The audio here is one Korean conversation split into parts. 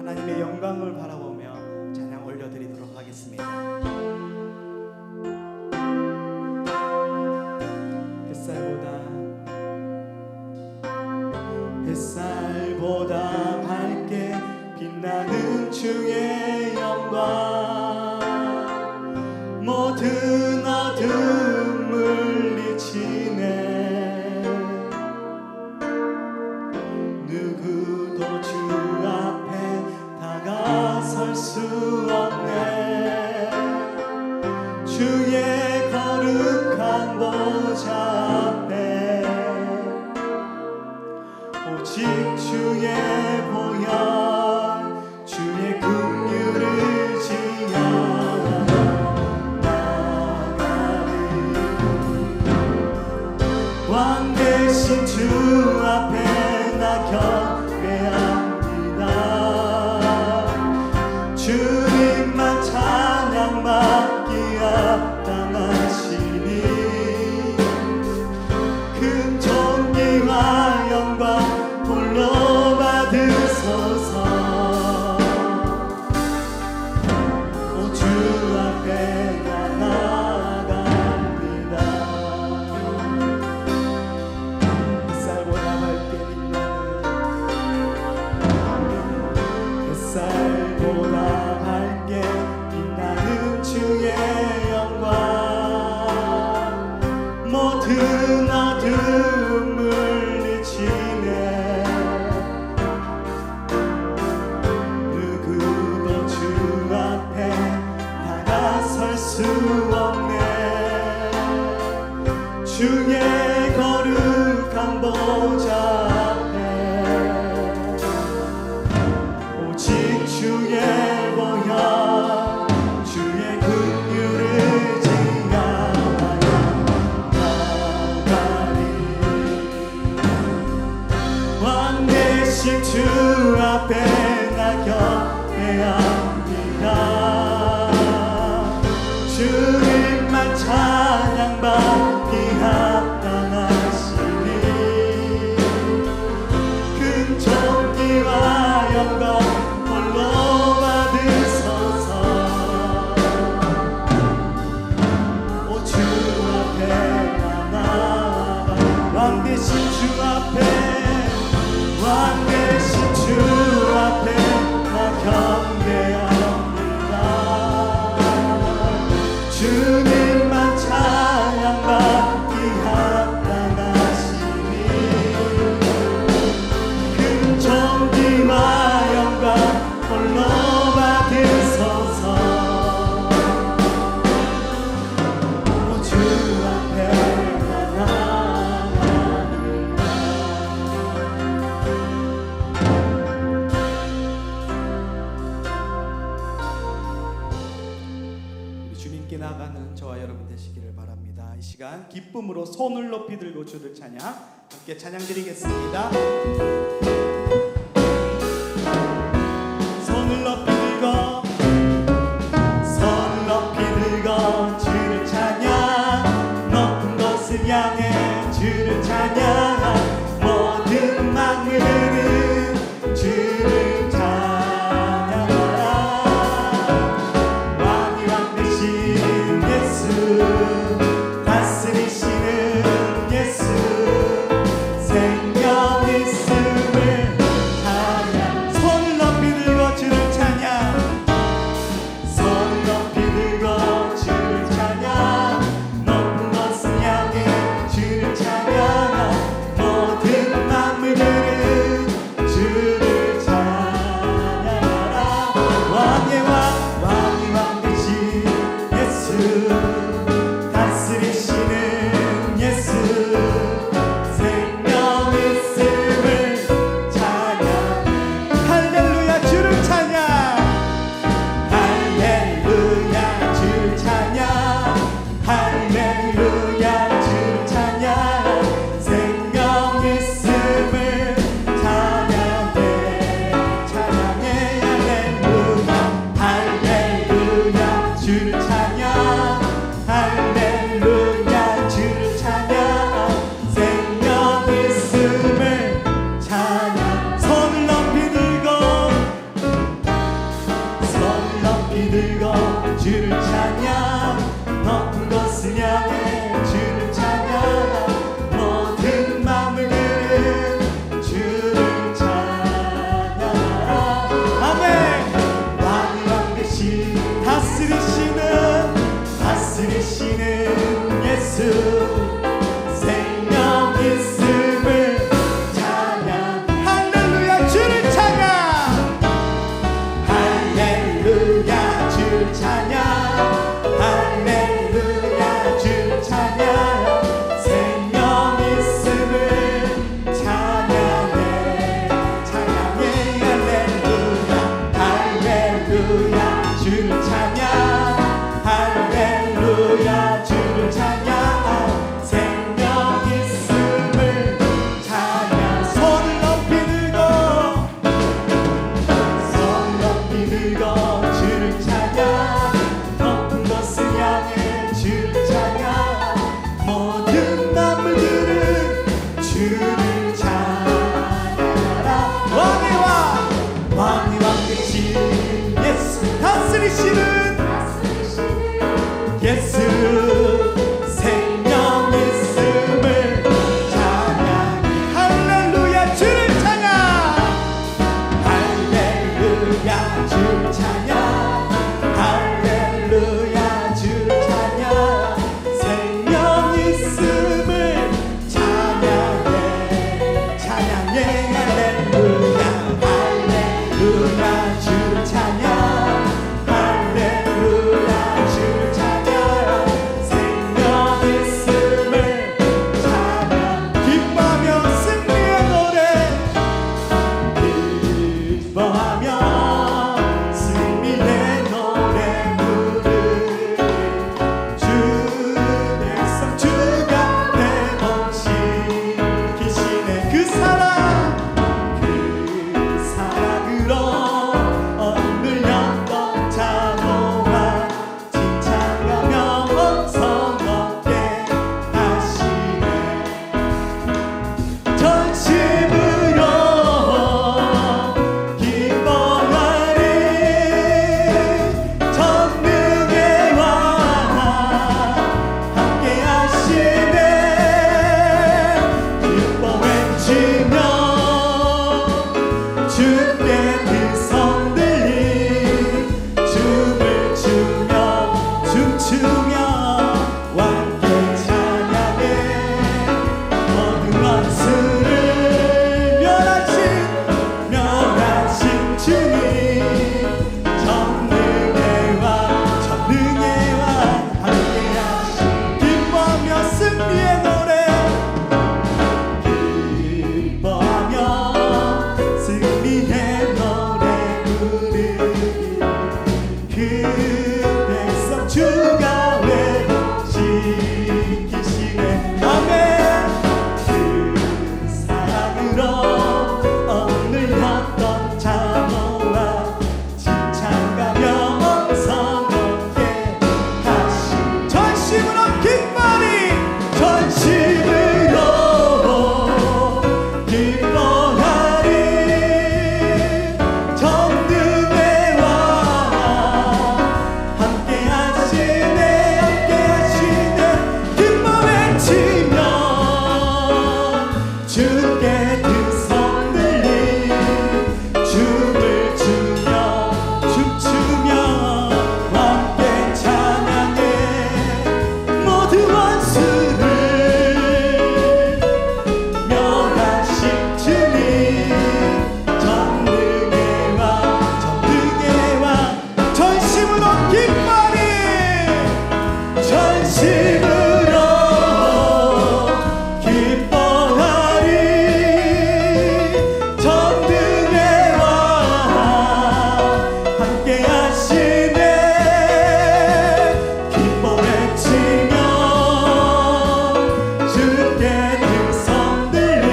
하나님의 영광을 바라보며 찬양 올려드리도록 하겠습니다. 햇살보다 밝게 빛나는 주의 영광, 모든 어둠 물리치네. 누구도 주 앞에 다가설 수 없네. 주의 거룩한 보좌 앞에 오직 주의 보혈, 주의 긍휼을 지향 나가리. 왕 대신 주 앞에 나 경배합니다. 주님만 찬양받기 합당하시니 큰 존귀와 영광 홀로 받으소서. 오 주 앞에 나 나아갑니다. 햇살보다 밝게 빛나는 주의 영광, 모든 어둠 물리치네. 누구도 주 앞에 다가설 수 없네. 주의 거룩한 보좌 앞에 오직 주의 보혈, 주의 긍휼을 지향하여 나가리. 왕 대신 주 앞에 나 경배합니다. 주님만 찬양받기 합당하시니 큰 존귀와 영광 홀로 받으소서. 오 주 앞에 나 나아가. 왕 대신 주 앞에, 왕 대신 주 앞에 나 경배합니다. 주님만 찬양받기 합당하시니 큰 존귀와 영광 홀로 받으소서. 오 주 앞에 나 나아갑니다. 우리 주님께 나가는 저와 여러분 되시기를 바랍니다. 이 시간 기쁨으로 손을 높이 들고 주를 찬양 함께 찬양 드리겠습니다. 손을 높이 들고, 손을 높이 들고 주를 찬양, 높은 곳을 향해 주를 찬양, 모든 만물은 주를 찬양하라. 왕이 왕 되신 예수, 다스리시는 예수, 생명 있음을 주께 두 손 들리 춤을 추며 춤추며 왕께 찬양해 모든 원수를 멸하신 주님 전능의 왕 전능의 왕 함께하신 기뻐하며 승리의 노래 기뻐하며 승리의 노래 부르기 그 백성 주가 지키시네 아멘 그 사랑으로 억눌렸던 자모와 칭찬가며 엄성롭게 하신 전심으로 기뻐하리 전심으로 기뻐하리 전능의 왕 함께하시네 기뻐 외치며 주께 두 손 들리 춤을 추며 춤추며 왕께 찬양해 모든 원수를 멸하신 주님 전능의 왕 전능의 왕 전심으로 기뻐하리 전심으로 기뻐하리 전능의 왕 함께하시네 기뻐 외치며 주께 두 손 들리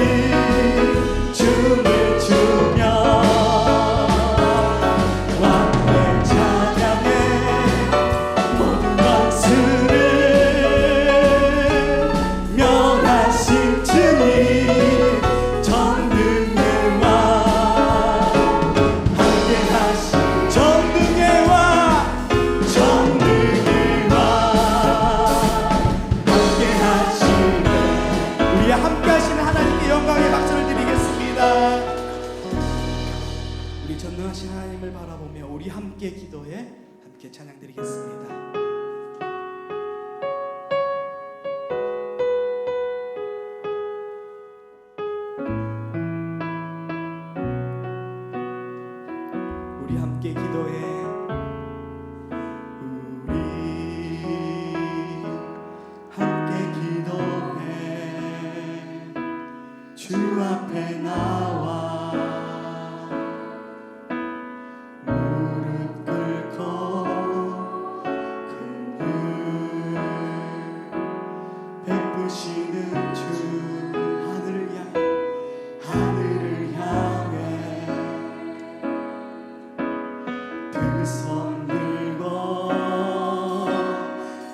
춤을 추며 왕께 찬양해 모든 원수를 멸하신 주님 전능의 왕 함께하신 전능의 왕 전능의 왕 함께하시네 우리와 함께하시는 하나님께 영광의 박수를 드리겠습니다. 우리 전능하신 하나님을 바라보며 우리 함께 기도해 함께 찬양 드리겠습니다. 우리 함께 기도해 우리 함께 기도해 주 앞에 나와 무릎 꿇고 긍휼 베푸시는 주 하늘을 향해 두 손 들고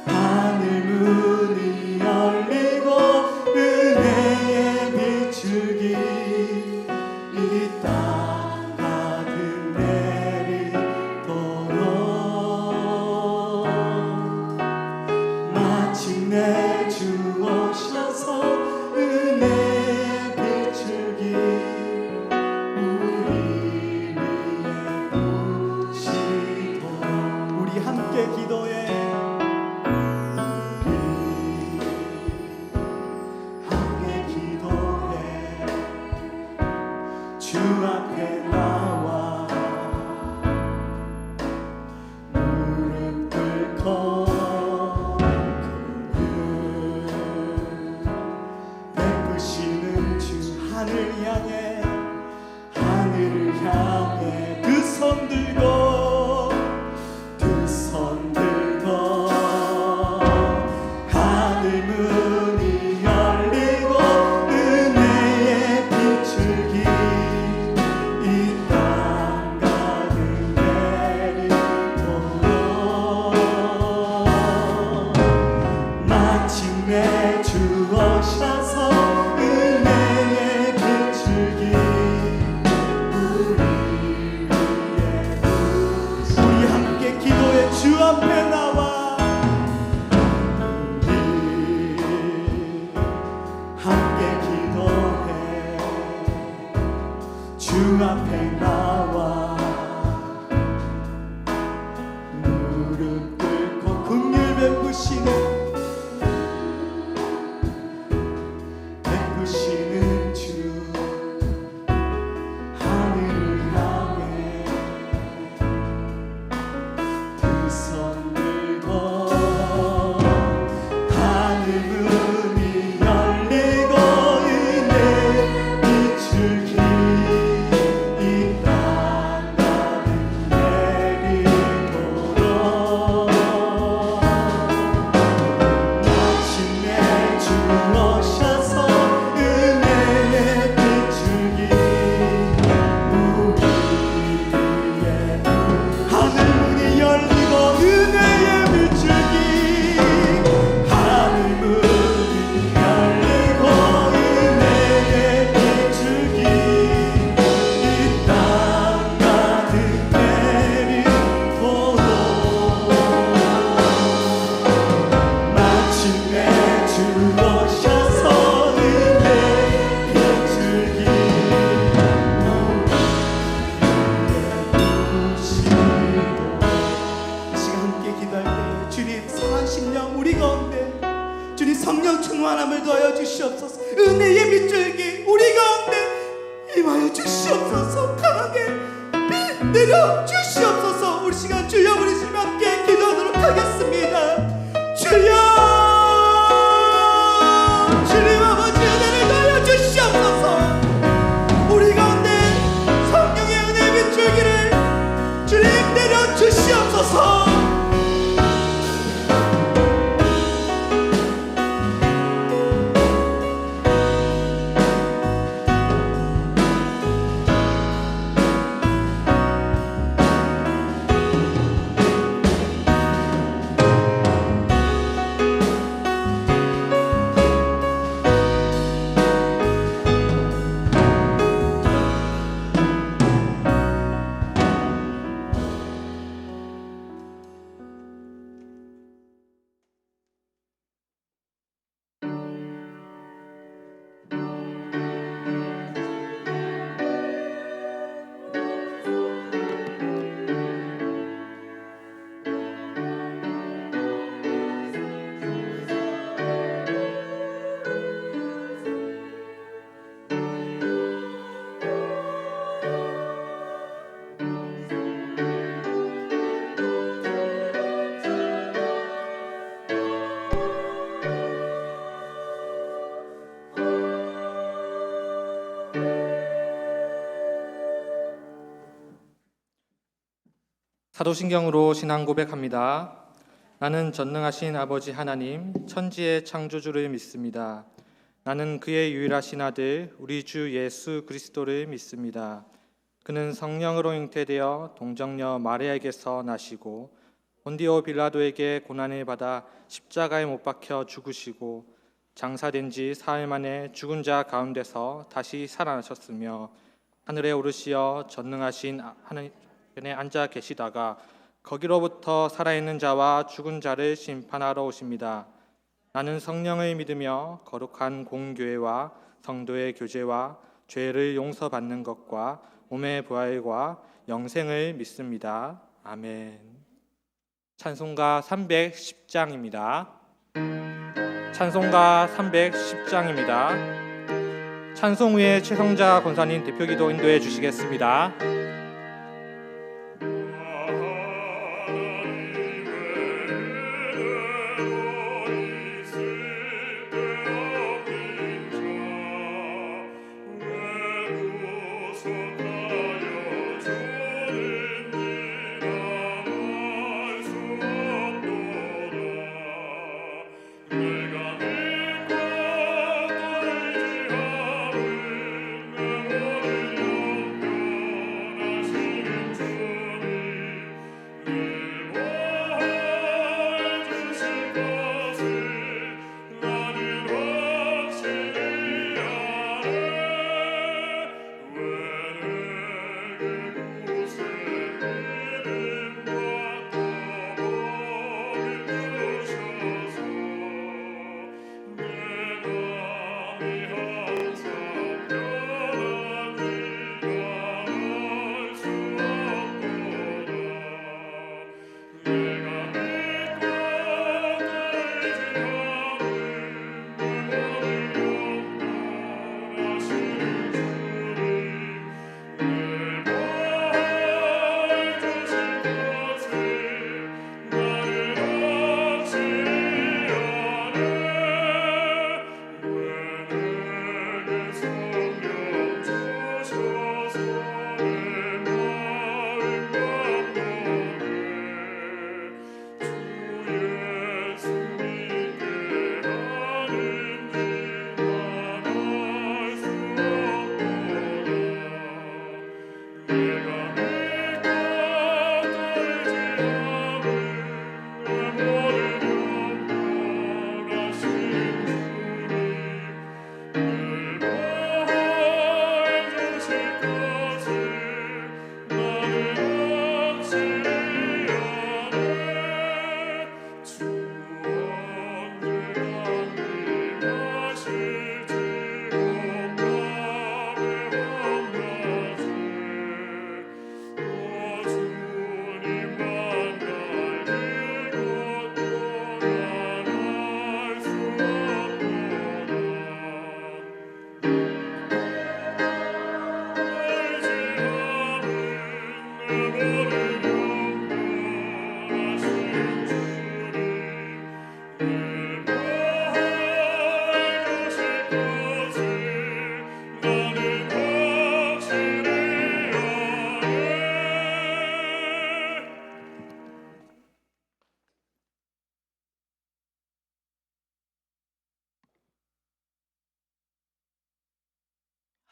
하늘 문이 열리고 은혜의 비출기 이 땅 가득 내리도록 마침내 주 오셔서 은혜의 비출기 우리 위에 부시도록 우리 함께 기도해 함께 기도해 주 앞에 나와 무릎 꿇고 긍휼 베푸시는 주 하늘을 향해 두 손 들고 하늘 문이 열리고 은혜의 비출기 이 땅 가득 내리도록 마침내 주 오셔서 은혜의 비출기 우리 나와 무릎 꿇고 긍휼 베푸시는 주 하늘을 향해 두 손 들고 하늘 문이 열리고 은혜 비출기 이 땅 가득 내리도록 마침내 주 오셔서 은혜의 비출기 우리의 하늘 문이 열리고 은혜의 비출기 하늘 문이 열리고 은혜의 비출기 이 땅 가득 내리도록 마침내 주 오셔서 은혜 비출기 이 시간 함께 기도할 때 주님 상한 심령 우리 가운데 주님 성령 충만함을 더하여 주시옵소서. 은혜의 빗줄기 우리 가운데 임하여 주시옵소서. 강하게 빛 내려 주시옵소서. 우리 시간 주여 부르시며 함께 기도하도록 하겠습니다. 주여 주님 아버지 은혜를 더하여 주시옵소서. 우리 가운데 성령의 은혜 비출기를 주님 내려 주시옵소서. 사도신경으로 신앙 고백합니다. 나는 전능하신 아버지 하나님 천지의 창조주를 믿습니다. 나는 그의 유일하신 아들 우리 주 예수 그리스도를 믿습니다. 그는 성령으로 잉태되어 동정녀 마리아에게서 나시고 본디오 빌라도에게 고난을 받아 십자가에 못 박혀 죽으시고 장사된 지 사흘 만에 죽은 자 가운데서 다시 살아나셨으며 하늘에 오르시어 전능하신 하나님에 앉아 계시다가 거기로부터 살아있는 자와 죽은 자를 심판하러 오십니다. 나는 성령을 믿으며 거룩한 공교회와 성도의 교제와 죄를 용서받는 것과 몸의 부활과 영생을 믿습니다. 아멘. 찬송가 310장입니다. 찬송가 310장입니다. 찬송 후에 최성자 권사님 대표기도 인도해 주시겠습니다.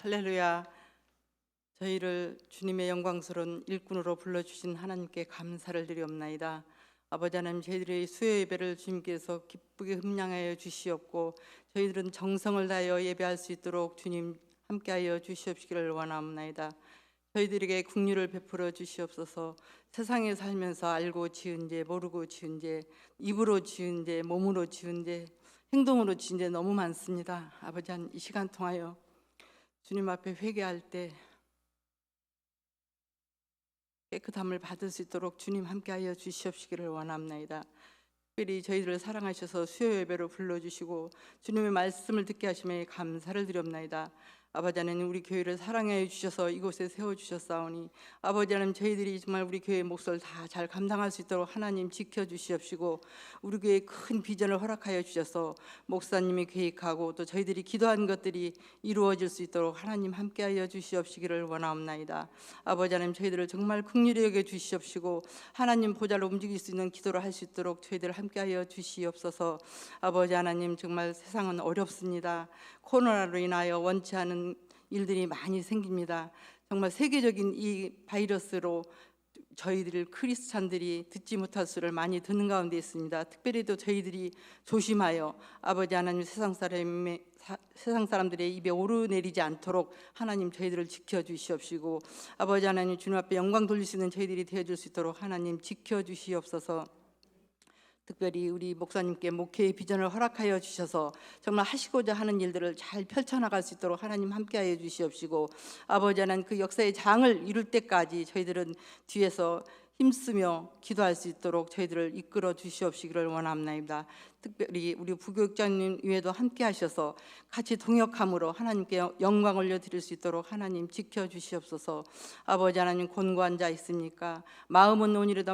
할렐루야. 저희를 주님의 영광스러운 일꾼으로 불러주신 하나님께 감사를 드리옵나이다. 아버지 하나님, 저희들의 수요 예배를 주님께서 기쁘게 흠량하여 주시옵고 저희들은 정성을 다하여 예배할 수 있도록 주님 함께하여 주시옵시기를 원하옵나이다. 저희들에게 긍휼을 베풀어 주시옵소서. 세상에 살면서 알고 지은 죄, 모르고 지은 죄, 입으로 지은 죄, 몸으로 지은 죄, 행동으로 지은 죄 너무 많습니다. 아버지 하나님, 이 시간 통하여 주님 앞에 회개할 때 깨끗함을 받을 수 있도록 주님 함께하여 주시옵시기를 원합니다. 특별히 저희들을 사랑하셔서 수요 예배로 불러주시고 주님의 말씀을 듣게 하심에 감사를 드리옵나이다. 아버지 하나님, 우리 교회를 사랑해 주셔서 이곳에 세워주셨사오니 아버지 하나님, 저희들이 정말 우리 교회의 몫을 다 잘 감당할 수 있도록 하나님 지켜주시옵시고 우리 교회에 큰 비전을 허락하여 주셔서 목사님이 계획하고 또 저희들이 기도한 것들이 이루어질 수 있도록 하나님 함께하여 주시옵시기를 원하옵나이다. 아버지 하나님, 저희들을 정말 긍휼히 여겨 주시옵시고 하나님 보좌로 움직일 수 있는 기도를 할 수 있도록 저희들 함께하여 주시옵소서. 아버지 하나님, 정말 세상은 어렵습니다. 코로나로 인하여 원치 않은 일들이 많이 생깁니다. 정말 세계적인 이 바이러스로 저희들 크리스찬들이 듣지 못할 수를 많이 듣는 가운데 있습니다. 특별히 또 저희들이 조심하여 아버지 하나님, 세상 사람들의 입에 오르내리지 않도록 하나님 저희들을 지켜주시옵시고 아버지 하나님, 주님 앞에 영광 돌릴 수 있는 저희들이 되어줄 수 있도록 하나님 지켜주시옵소서. 특별히 우리 목사님께 목회의 비전을 허락하여 주셔서 정말 하시고자 하는 일들을 잘 펼쳐나갈 수 있도록 하나님 함께하여 주시옵시고 아버지 하나님, 그 역사의 장을 이룰 때까지 저희들은 뒤에서 힘쓰며 기도할 수 있도록 저희들을 이끌어 주시옵시기를 원합니다. 특별히 우리 부교육장님 외에도 함께 하셔서 같이 동역함으로 하나님께 영광 올려드릴 수 있도록 하나님 지켜주시옵소서. 아버지 하나님, 곤고한 자 있습니까? 마음은 논이라도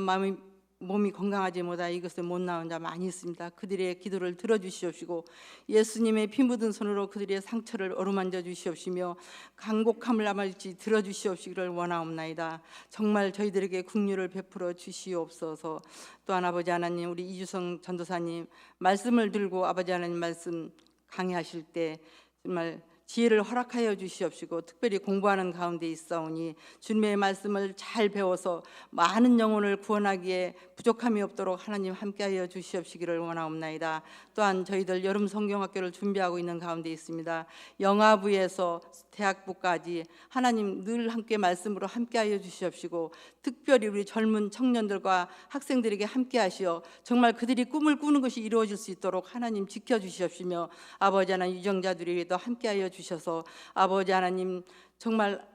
몸이 건강하지 못하 이것을 못 나온 자 많이 있습니다. 그들의 기도를 들어주시옵시고 예수님의 피 묻은 손으로 그들의 상처를 어루만져 주시옵시며 간곡함을 아말지 들어주시옵시기를 원하옵나이다. 정말 저희들에게 긍휼을 베풀어 주시옵소서. 또한 아버지 하나님, 우리 이주성 전도사님 말씀을 들고 아버지 하나님 말씀 강의하실 때 정말 지혜를 허락하여 주시옵시고 특별히 공부하는 가운데 있사오니 주님의 말씀을 잘 배워서 많은 영혼을 구원하기에 부족함이 없도록 하나님 함께하여 주시옵시기를 원하옵나이다. 또한 저희들 여름 성경학교를 준비하고 있는 가운데 있습니다. 영아부에서 대학부까지 하나님 늘 함께 말씀으로 함께하여 주시옵시고 특별히 우리 젊은 청년들과 학생들에게 함께하시어 정말 그들이 꿈을 꾸는 것이 이루어질 수 있도록 하나님 지켜주시옵시며 아버지 하나님, 유정자들에게도 함께하여 주셔서 아버지 하나님 정말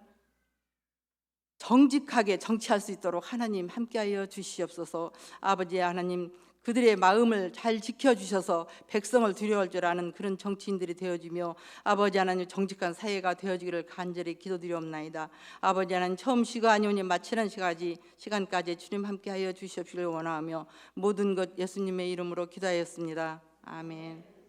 정직하게 정치할 수 있도록 하나님 함께하여 주시옵소서. 아버지 하나님, 그들의 마음을 잘 지켜주셔서 백성을 두려워할 줄 아는 그런 정치인들이 되어지며 아버지 하나님, 정직한 사회가 되어지기를 간절히 기도드리옵나이다. 아버지 하나님, 처음 시가 아니오니 마치는 시간까지 주님 함께하여 주시옵기를 원하며 모든 것 예수님의 이름으로 기도하였습니다. 아멘.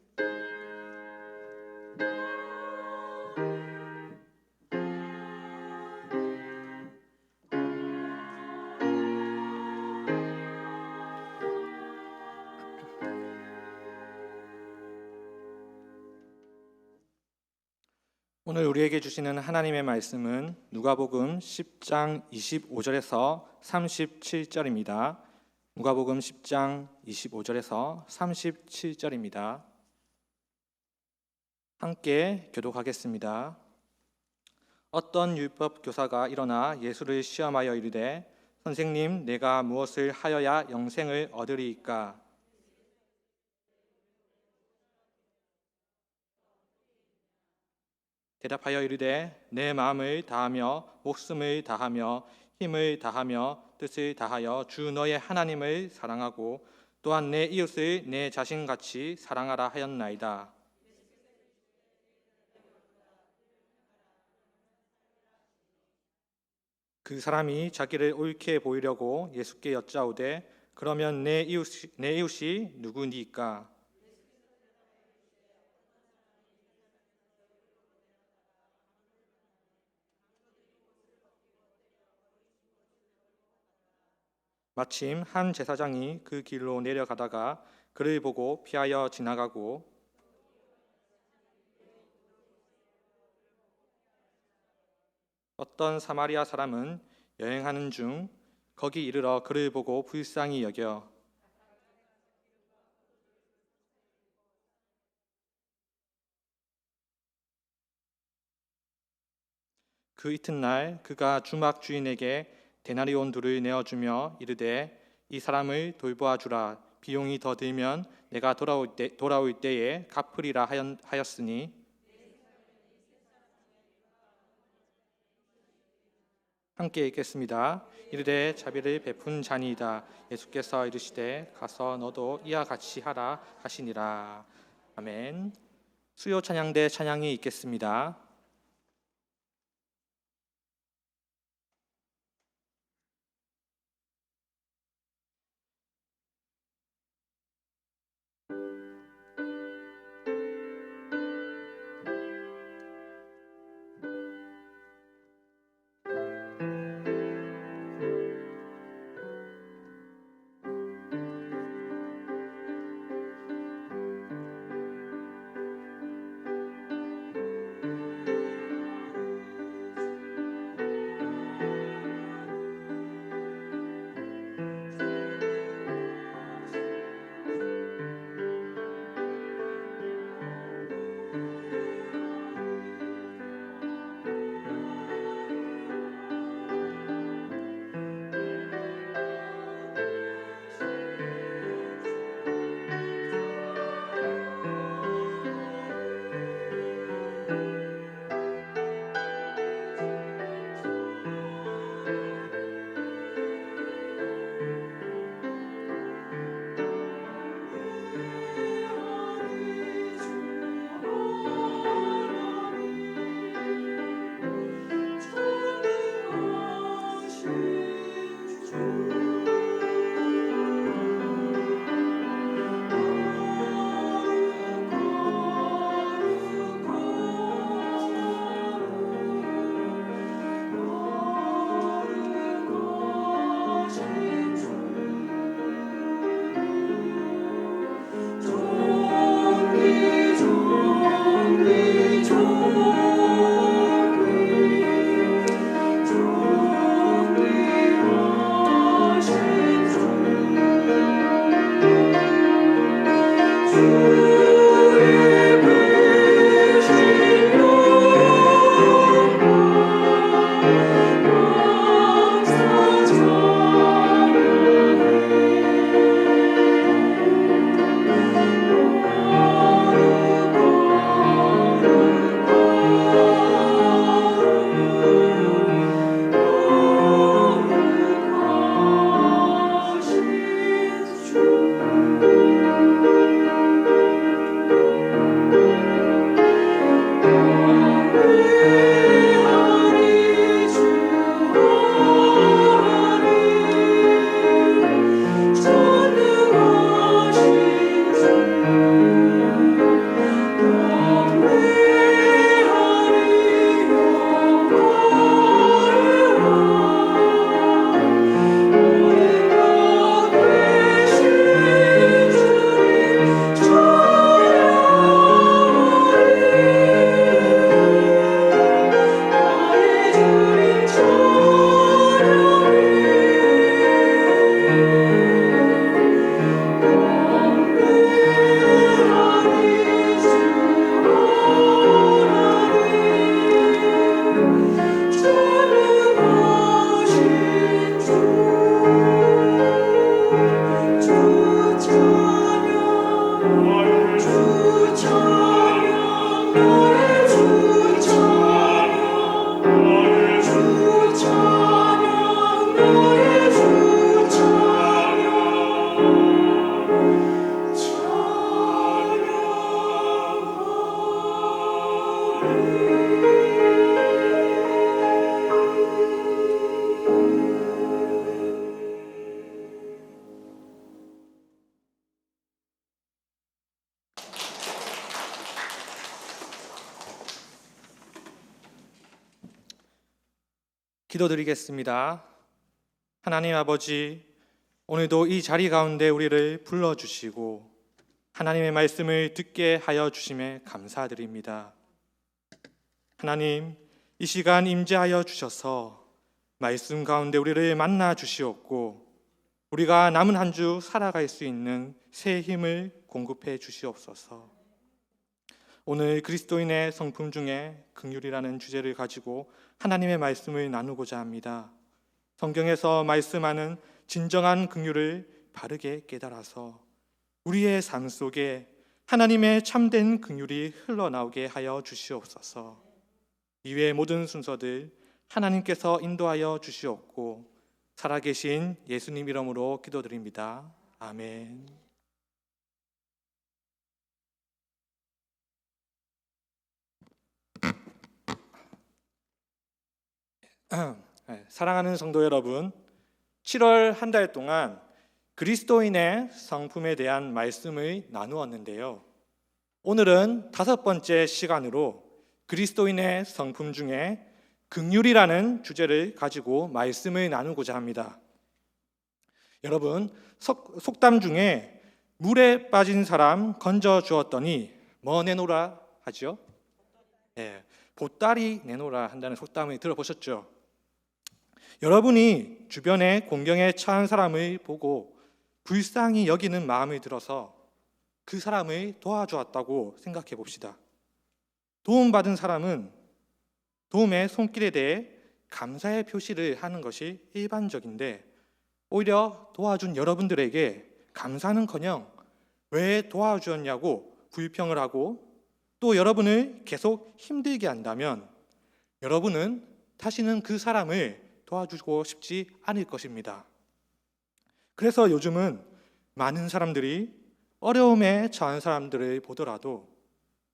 오늘 우리에게 주시는 하나님의 말씀은 누가복음 10장 25절에서 37절입니다. 누가복음 10장 25절에서 37절입니다. 함께 교독하겠습니다. 어떤 율법 교사가 일어나 예수를 시험하여 이르되 선생님, 내가 무엇을 하여야 영생을 얻으리이까? 대답하여 이르되 내 마음을 다하며 목숨을 다하며 힘을 다하며 뜻을 다하여 주 너의 하나님을 사랑하고 또한 내 이웃을 내 자신같이 사랑하라 하였나이다. 그 사람이 자기를 옳게 보이려고 예수께 여짜오되 그러면 내 이웃이 누구니까? 마침 한 제사장이 그 길로 내려가다가 그를 보고 피하여 지나가고 어떤 사마리아 사람은 여행하는 중 거기 이르러 그를 보고 불쌍히 여겨 그 이튿날 그가 주막 주인에게 데나리온 둘을 내어주며 이르되 이 사람을 돌보아 주라. 비용이 더 들면 내가 돌아올 때에 갚으리라 하였으니 함께 읽겠습니다. 이르되 자비를 베푼 자니이다. 예수께서 이르시되 가서 너도 이와 같이 하라 하시니라. 아멘. 수요 찬양대 찬양이 있겠습니다. 기도드리겠습니다. 하나님 아버지, 오늘도 이 자리 가운데 우리를 불러주시고 하나님의 말씀을 듣게 하여 주심에 감사드립니다. 하나님, 이 시간 임재하여 주셔서 말씀 가운데 우리를 만나 주시옵고 우리가 남은 한 주 살아갈 수 있는 새 힘을 공급해 주시옵소서. 오늘 그리스도인의 성품 중에 긍휼이라는 주제를 가지고 하나님의 말씀을 나누고자 합니다. 성경에서 말씀하는 진정한 긍휼을 바르게 깨달아서 우리의 삶 속에 하나님의 참된 긍휼이 흘러나오게 하여 주시옵소서. 이외의 모든 순서들 하나님께서 인도하여 주시옵고 살아계신 예수님 이름으로 기도드립니다. 아멘. 사랑하는 성도 여러분, 7월 한 달 동안 그리스도인의 성품에 대한 말씀을 나누었는데요. 오늘은 5번째 시간으로 그리스도인의 성품 중에 긍휼이라는 주제를 가지고 말씀을 나누고자 합니다. 여러분, 속담 중에 물에 빠진 사람 건져 주었더니 뭐 내놓으라 하죠? 보따리 내놓으라 한다는 속담을 들어보셨죠? 여러분이 주변에 공경에 처한 사람을 보고 불쌍히 여기는 마음을 들어서 그 사람을 도와주었다고 생각해 봅시다. 도움받은 사람은 도움의 손길에 대해 감사의 표시를 하는 것이 일반적인데 오히려 도와준 여러분들에게 감사는커녕 왜 도와주었냐고 불평을 하고 또 여러분을 계속 힘들게 한다면 여러분은 다시는 그 사람을 도와주고 싶지 않을 것입니다. 그래서 요즘은 많은 사람들이 어려움에 처한 사람들을 보더라도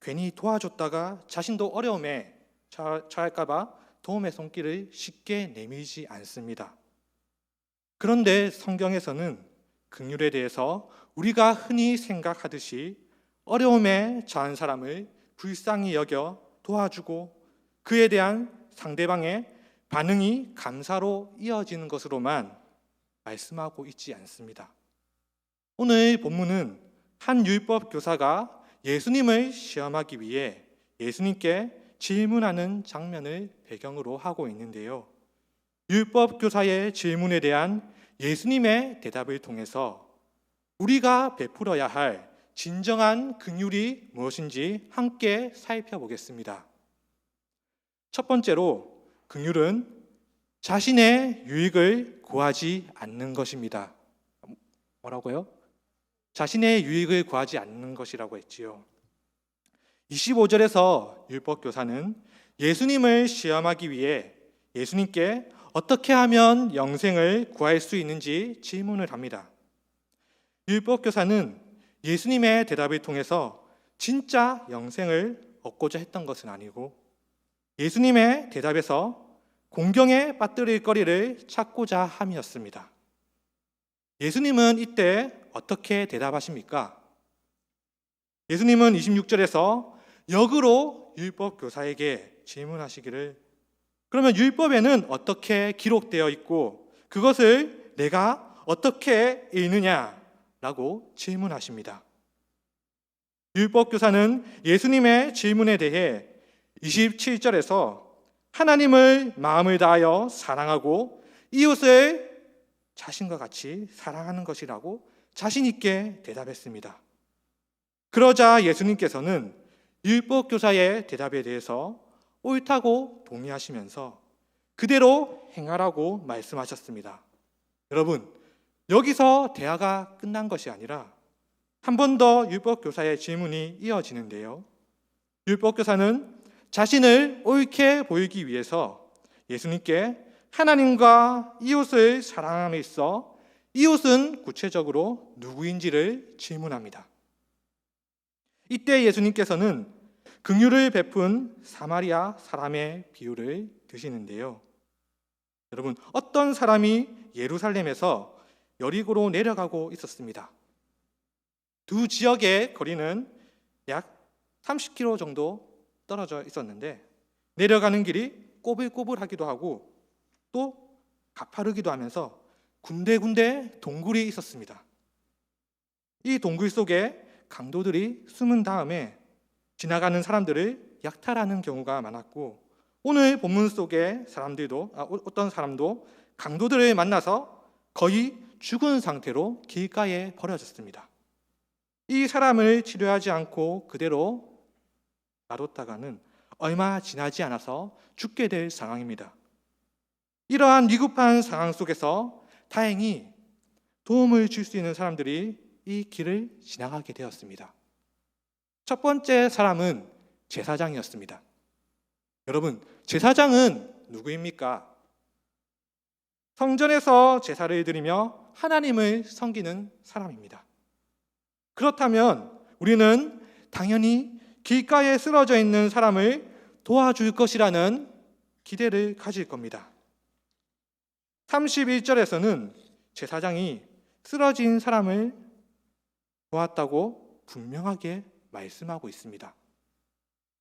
괜히 도와줬다가 자신도 어려움에 처할까 봐 도움의 손길을 쉽게 내밀지 않습니다. 그런데 성경에서는 긍휼에 대해서 우리가 흔히 생각하듯이 어려움에 처한 사람을 불쌍히 여겨 도와주고 그에 대한 상대방의 반응이 감사로 이어지는 것으로만 말씀하고 있지 않습니다. 오늘 본문은 한 율법 교사가 예수님을 시험하기 위해 예수님께 질문하는 장면을 배경으로 하고 있는데요. 율법 교사의 질문에 대한 예수님의 대답을 통해서 우리가 베풀어야 할 진정한 긍휼이 무엇인지 함께 살펴보겠습니다. 첫 번째로 긍휼은 자신의 유익을 구하지 않는 것입니다. 뭐라고요? 자신의 유익을 구하지 않는 것이라고 했지요. 25절에서 율법교사는 예수님을 시험하기 위해 예수님께 어떻게 하면 영생을 구할 수 있는지 질문을 합니다. 율법교사는 예수님의 대답을 통해서 진짜 영생을 얻고자 했던 것은 아니고 예수님의 대답에서 공경에 빠뜨릴 거리를 찾고자 함이었습니다. 예수님은 이때 어떻게 대답하십니까? 예수님은 26절에서 역으로 율법교사에게 질문하시기를 그러면 율법에는 어떻게 기록되어 있고 그것을 내가 어떻게 읽느냐라고 질문하십니다. 율법교사는 예수님의 질문에 대해 27절에서 하나님을 마음을 다하여 사랑하고 이웃을 자신과 같이 사랑하는 것이라고 자신 있게 대답했습니다. 그러자 예수님께서는 율법교사의 대답에 대해서 옳다고 동의하시면서 그대로 행하라고 말씀하셨습니다. 여러분, 여기서 대화가 끝난 것이 아니라 한 번 더 율법교사의 질문이 이어지는데요. 율법교사는 자신을 옳게 보이기 위해서 예수님께 하나님과 이웃을 사랑함에 있어 이웃은 구체적으로 누구인지를 질문합니다. 이때 예수님께서는 긍휼을 베푼 사마리아 사람의 비유를 드시는데요. 여러분, 어떤 사람이 예루살렘에서 여리고로 내려가고 있었습니다. 두 지역의 거리는 약 30km 정도 떨어져 있었는데 내려가는 길이 꼬불꼬불하기도 하고 또 가파르기도 하면서 군데군데 동굴이 있었습니다. 이 동굴 속에 강도들이 숨은 다음에 지나가는 사람들을 약탈하는 경우가 많았고, 오늘 본문 속의 사람들도 어떤 사람도 강도들을 만나서 거의 죽은 상태로 길가에 버려졌습니다. 이 사람을 치료하지 않고 그대로 놔뒀다가는 얼마 지나지 않아서 죽게 될 상황입니다. 이러한 위급한 상황 속에서 다행히 도움을 줄 수 있는 사람들이 이 길을 지나가게 되었습니다. 첫 번째 사람은 제사장이었습니다. 여러분, 제사장은 누구입니까? 성전에서 제사를 드리며 하나님을 섬기는 사람입니다. 그렇다면 우리는 당연히 길가에 쓰러져 있는 사람을 도와줄 것이라는 기대를 가질 겁니다. 31절에서는 제사장이 쓰러진 사람을 보았다고 분명하게 말씀하고 있습니다.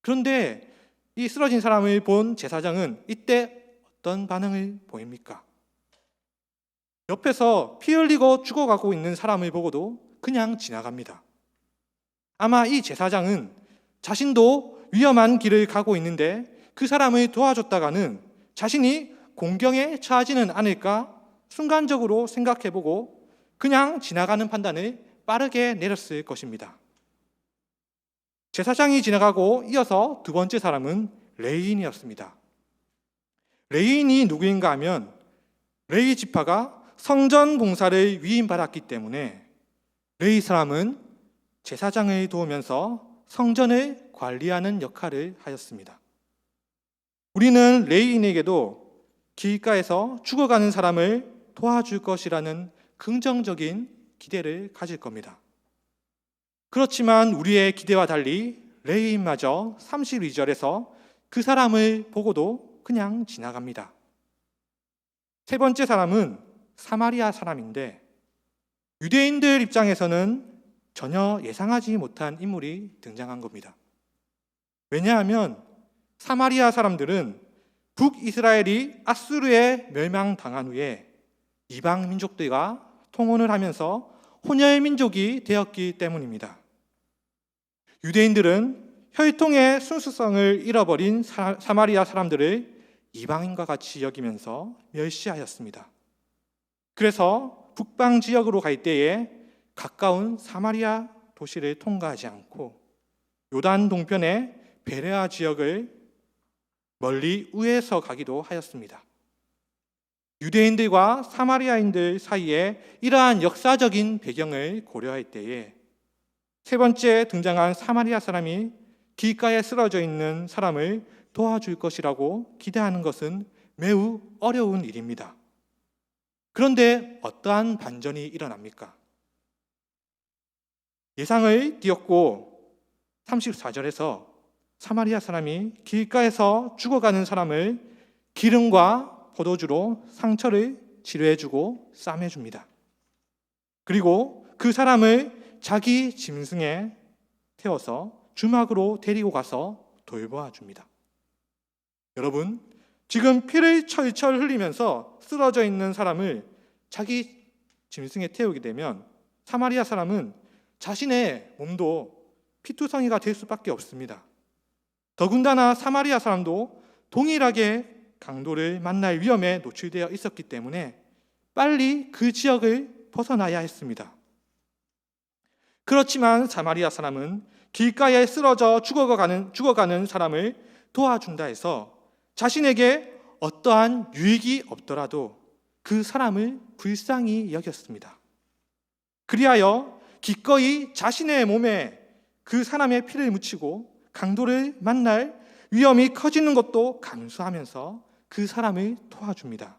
그런데 이 쓰러진 사람을 본 제사장은 이때 어떤 반응을 보입니까? 옆에서 피 흘리고 죽어가고 있는 사람을 보고도 그냥 지나갑니다. 아마 이 제사장은 자신도 위험한 길을 가고 있는데 그 사람을 도와줬다가는 자신이 공경에 처하지는 않을까 순간적으로 생각해보고 그냥 지나가는 판단을 빠르게 내렸을 것입니다. 제사장이 지나가고 이어서 두 번째 사람은 레위인이었습니다. 레위인이 누구인가 하면 레위 지파가 성전 봉사를 위임받았기 때문에 레위 사람은 제사장을 도우면서 성전을 관리하는 역할을 하였습니다. 우리는 레위인에게도 길가에서 죽어가는 사람을 도와줄 것이라는 긍정적인 기대를 가질 겁니다. 그렇지만 우리의 기대와 달리 레위인마저 32절에서 그 사람을 보고도 그냥 지나갑니다. 세 번째 사람은 사마리아 사람인데 유대인들 입장에서는 전혀 예상하지 못한 인물이 등장한 겁니다. 왜냐하면 사마리아 사람들은 북이스라엘이 아수르에 멸망당한 후에 이방 민족들과 통혼을 하면서 혼혈 민족이 되었기 때문입니다. 유대인들은 혈통의 순수성을 잃어버린 사마리아 사람들을 이방인과 같이 여기면서 멸시하였습니다. 그래서 북방 지역으로 갈 때에 가까운 사마리아 도시를 통과하지 않고 요단 동편의 베레아 지역을 멀리 우회해서 가기도 하였습니다. 유대인들과 사마리아인들 사이에 이러한 역사적인 배경을 고려할 때에 세 번째 등장한 사마리아 사람이 길가에 쓰러져 있는 사람을 도와줄 것이라고 기대하는 것은 매우 어려운 일입니다. 그런데 어떠한 반전이 일어납니까? 예상을 뛰었고 34절에서 사마리아 사람이 길가에서 죽어가는 사람을 기름과 포도주로 상처를 치료해주고 싸매줍니다. 그리고 그 사람을 자기 짐승에 태워서 주막으로 데리고 가서 돌보아 줍니다. 여러분, 지금 피를 철철 흘리면서 쓰러져 있는 사람을 자기 짐승에 태우게 되면 사마리아 사람은 자신의 몸도 피투성이가 될 수밖에 없습니다. 더군다나 사마리아 사람도 동일하게 강도를 만날 위험에 노출되어 있었기 때문에 빨리 그 지역을 벗어나야 했습니다. 그렇지만 사마리아 사람은 길가에 쓰러져 죽어가는 사람을 도와준다 해서 자신에게 어떠한 유익이 없더라도 그 사람을 불쌍히 여겼습니다. 그리하여 기꺼이 자신의 몸에 그 사람의 피를 묻히고 강도를 만날 위험이 커지는 것도 감수하면서 그 사람을 도와줍니다.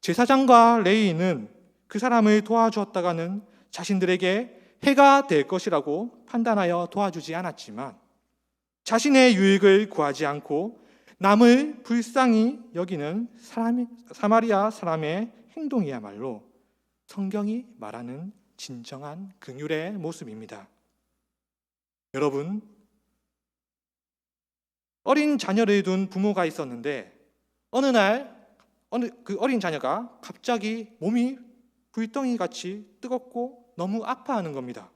제사장과 레위인은 그 사람을 도와주었다가는 자신들에게 해가 될 것이라고 판단하여 도와주지 않았지만 자신의 유익을 구하지 않고 남을 불쌍히 여기는 사마리아 사람의 행동이야말로 성경이 말하는 진정한 긍휼의 모습입니다. 여러분, 어린 자녀를 둔 부모가 있었는데 어느 날 그 어린 자녀가 갑자기 몸이 불덩이 같이 뜨겁고 너무 아파하는 겁니다.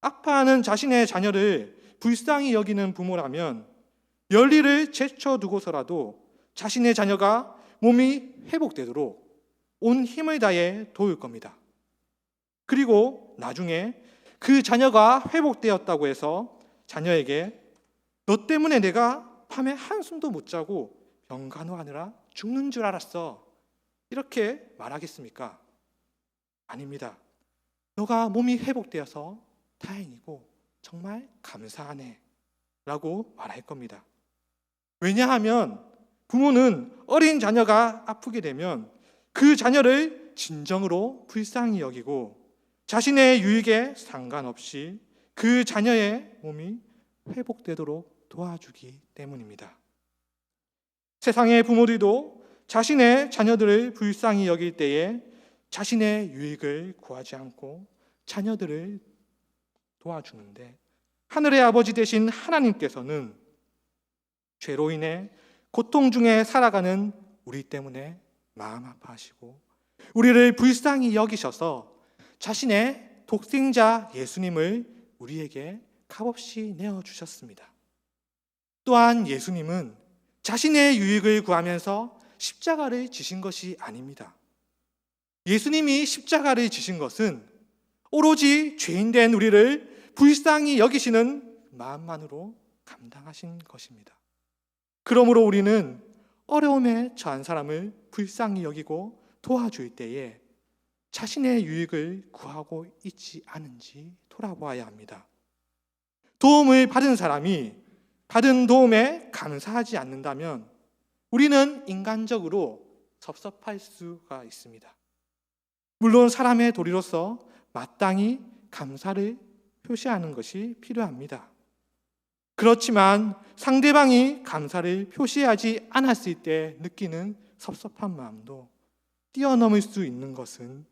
아파하는 자신의 자녀를 불쌍히 여기는 부모라면 열리를 제쳐두고서라도 자신의 자녀가 몸이 회복되도록 온 힘을 다해 도울 겁니다. 그리고 나중에 그 자녀가 회복되었다고 해서 자녀에게 너 때문에 내가 밤에 한숨도 못 자고 병간호하느라 죽는 줄 알았어, 이렇게 말하겠습니까? 아닙니다. 너가 몸이 회복되어서 다행이고 정말 감사하네 라고 말할 겁니다. 왜냐하면 부모는 어린 자녀가 아프게 되면 그 자녀를 진정으로 불쌍히 여기고 자신의 유익에 상관없이 그 자녀의 몸이 회복되도록 도와주기 때문입니다. 세상의 부모들도 자신의 자녀들을 불쌍히 여길 때에 자신의 유익을 구하지 않고 자녀들을 도와주는데, 하늘의 아버지 되신 하나님께서는 죄로 인해 고통 중에 살아가는 우리 때문에 마음 아파하시고 우리를 불쌍히 여기셔서 자신의 독생자 예수님을 우리에게 값없이 내어주셨습니다. 또한 예수님은 자신의 유익을 구하면서 십자가를 지신 것이 아닙니다. 예수님이 십자가를 지신 것은 오로지 죄인된 우리를 불쌍히 여기시는 마음만으로 감당하신 것입니다. 그러므로 우리는 어려움에 처한 사람을 불쌍히 여기고 도와줄 때에 자신의 유익을 구하고 있지 않은지 돌아보아야 합니다. 도움을 받은 사람이 받은 도움에 감사하지 않는다면 우리는 인간적으로 섭섭할 수가 있습니다. 물론 사람의 도리로서 마땅히 감사를 표시하는 것이 필요합니다. 그렇지만 상대방이 감사를 표시하지 않았을 때 느끼는 섭섭한 마음도 뛰어넘을 수 있는 것은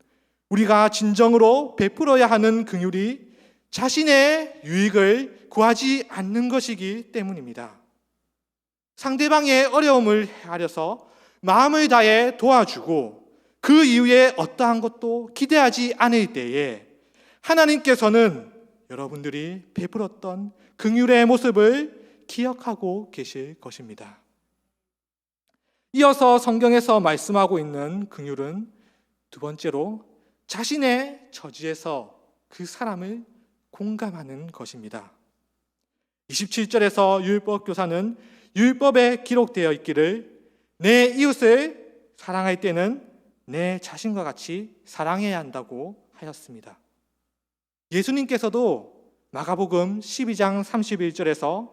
우리가 진정으로 베풀어야 하는 긍휼이 자신의 유익을 구하지 않는 것이기 때문입니다. 상대방의 어려움을 헤아려서 마음을 다해 도와주고 그 이후에 어떠한 것도 기대하지 않을 때에 하나님께서는 여러분들이 베풀었던 긍휼의 모습을 기억하고 계실 것입니다. 이어서 성경에서 말씀하고 있는 긍휼은 두 번째로 자신의 처지에서 그 사람을 공감하는 것입니다. 27절에서 율법교사는 율법에 기록되어 있기를 내 이웃을 사랑할 때는 내 자신과 같이 사랑해야 한다고 하였습니다. 예수님께서도 마가복음 12장 31절에서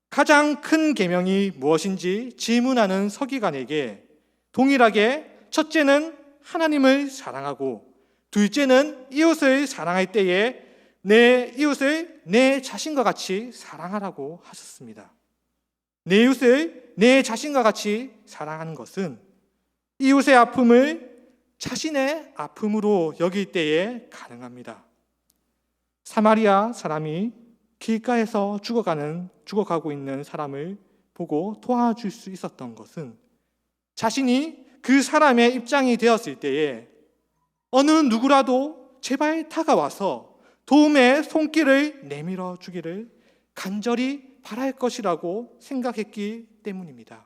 가장 큰 계명이 무엇인지 질문하는 서기관에게 동일하게 첫째는 하나님을 사랑하고 둘째는 이웃을 사랑할 때에 내 이웃을 내 자신과 같이 사랑하라고 하셨습니다. 내 이웃을 내 자신과 같이 사랑하는 것은 이웃의 아픔을 자신의 아픔으로 여길 때에 가능합니다. 사마리아 사람이 길가에서 죽어가고 있는 사람을 보고 도와줄 수 있었던 것은 자신이 그 사람의 입장이 되었을 때에 어느 누구라도 제발 다가와서 도움의 손길을 내밀어 주기를 간절히 바랄 것이라고 생각했기 때문입니다.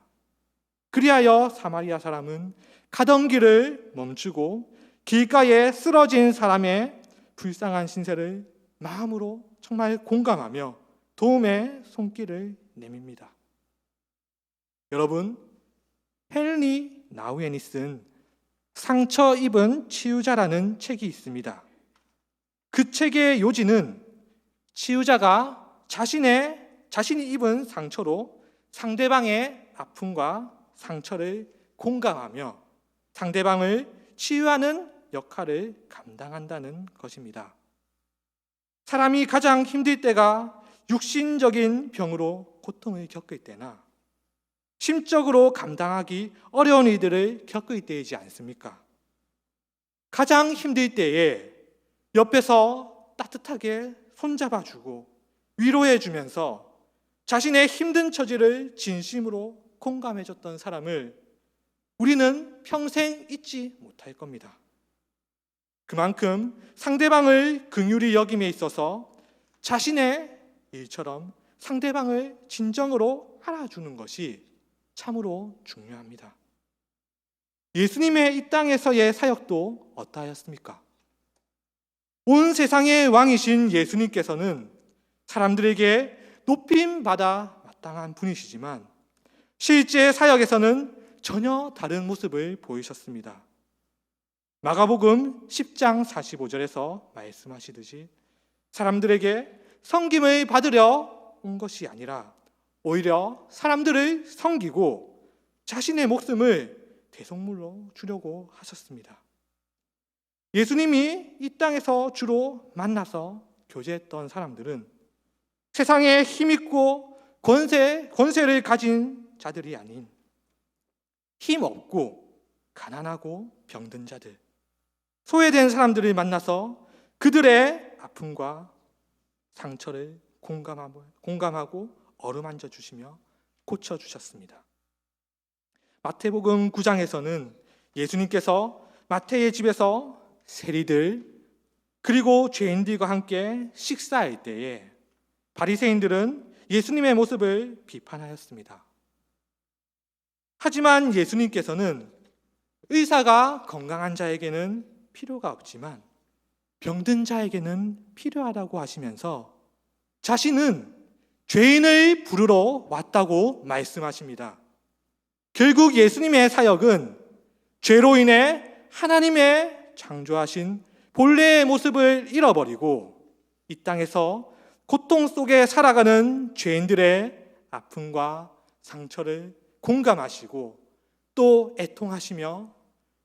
그리하여 사마리아 사람은 가던 길을 멈추고 길가에 쓰러진 사람의 불쌍한 신세를 마음으로 정말 공감하며 도움의 손길을 내밉니다. 여러분, 헨리 나우엔이 쓴 상처 입은 치유자라는 책이 있습니다. 그 책의 요지는 치유자가 자신이 입은 상처로 상대방의 아픔과 상처를 공감하며 상대방을 치유하는 역할을 감당한다는 것입니다. 사람이 가장 힘들 때가 육신적인 병으로 고통을 겪을 때나 심적으로 감당하기 어려운 일들을 겪을 때이지 않습니까? 가장 힘들 때에 옆에서 따뜻하게 손잡아주고 위로해주면서 자신의 힘든 처지를 진심으로 공감해줬던 사람을 우리는 평생 잊지 못할 겁니다. 그만큼 상대방을 긍휼히 여김에 있어서 자신의 일처럼 상대방을 진정으로 알아주는 것이 참으로 중요합니다. 예수님의 이 땅에서의 사역도 어떠하였습니까? 온 세상의 왕이신 예수님께서는 사람들에게 높임받아 마땅한 분이시지만 실제 사역에서는 전혀 다른 모습을 보이셨습니다. 마가복음 10장 45절에서 말씀하시듯이 사람들에게 섬김을 받으려 온 것이 아니라 오히려 사람들을 섬기고 자신의 목숨을 대속물로 주려고 하셨습니다. 예수님이 이 땅에서 주로 만나서 교제했던 사람들은 세상에 힘있고 권세를 가진 자들이 아닌 힘없고 가난하고 병든 자들, 소외된 사람들을 만나서 그들의 아픔과 상처를 공감하고 어루만져 주시며 고쳐주셨습니다. 마태복음 9장에서는 예수님께서 마태의 집에서 세리들 그리고 죄인들과 함께 식사할 때에 바리새인들은 예수님의 모습을 비판하였습니다. 하지만 예수님께서는 의사가 건강한 자에게는 필요가 없지만 병든 자에게는 필요하다고 하시면서 자신은 죄인을 부르러 왔다고 말씀하십니다. 결국 예수님의 사역은 죄로 인해 하나님의 창조하신 본래의 모습을 잃어버리고 이 땅에서 고통 속에 살아가는 죄인들의 아픔과 상처를 공감하시고 또 애통하시며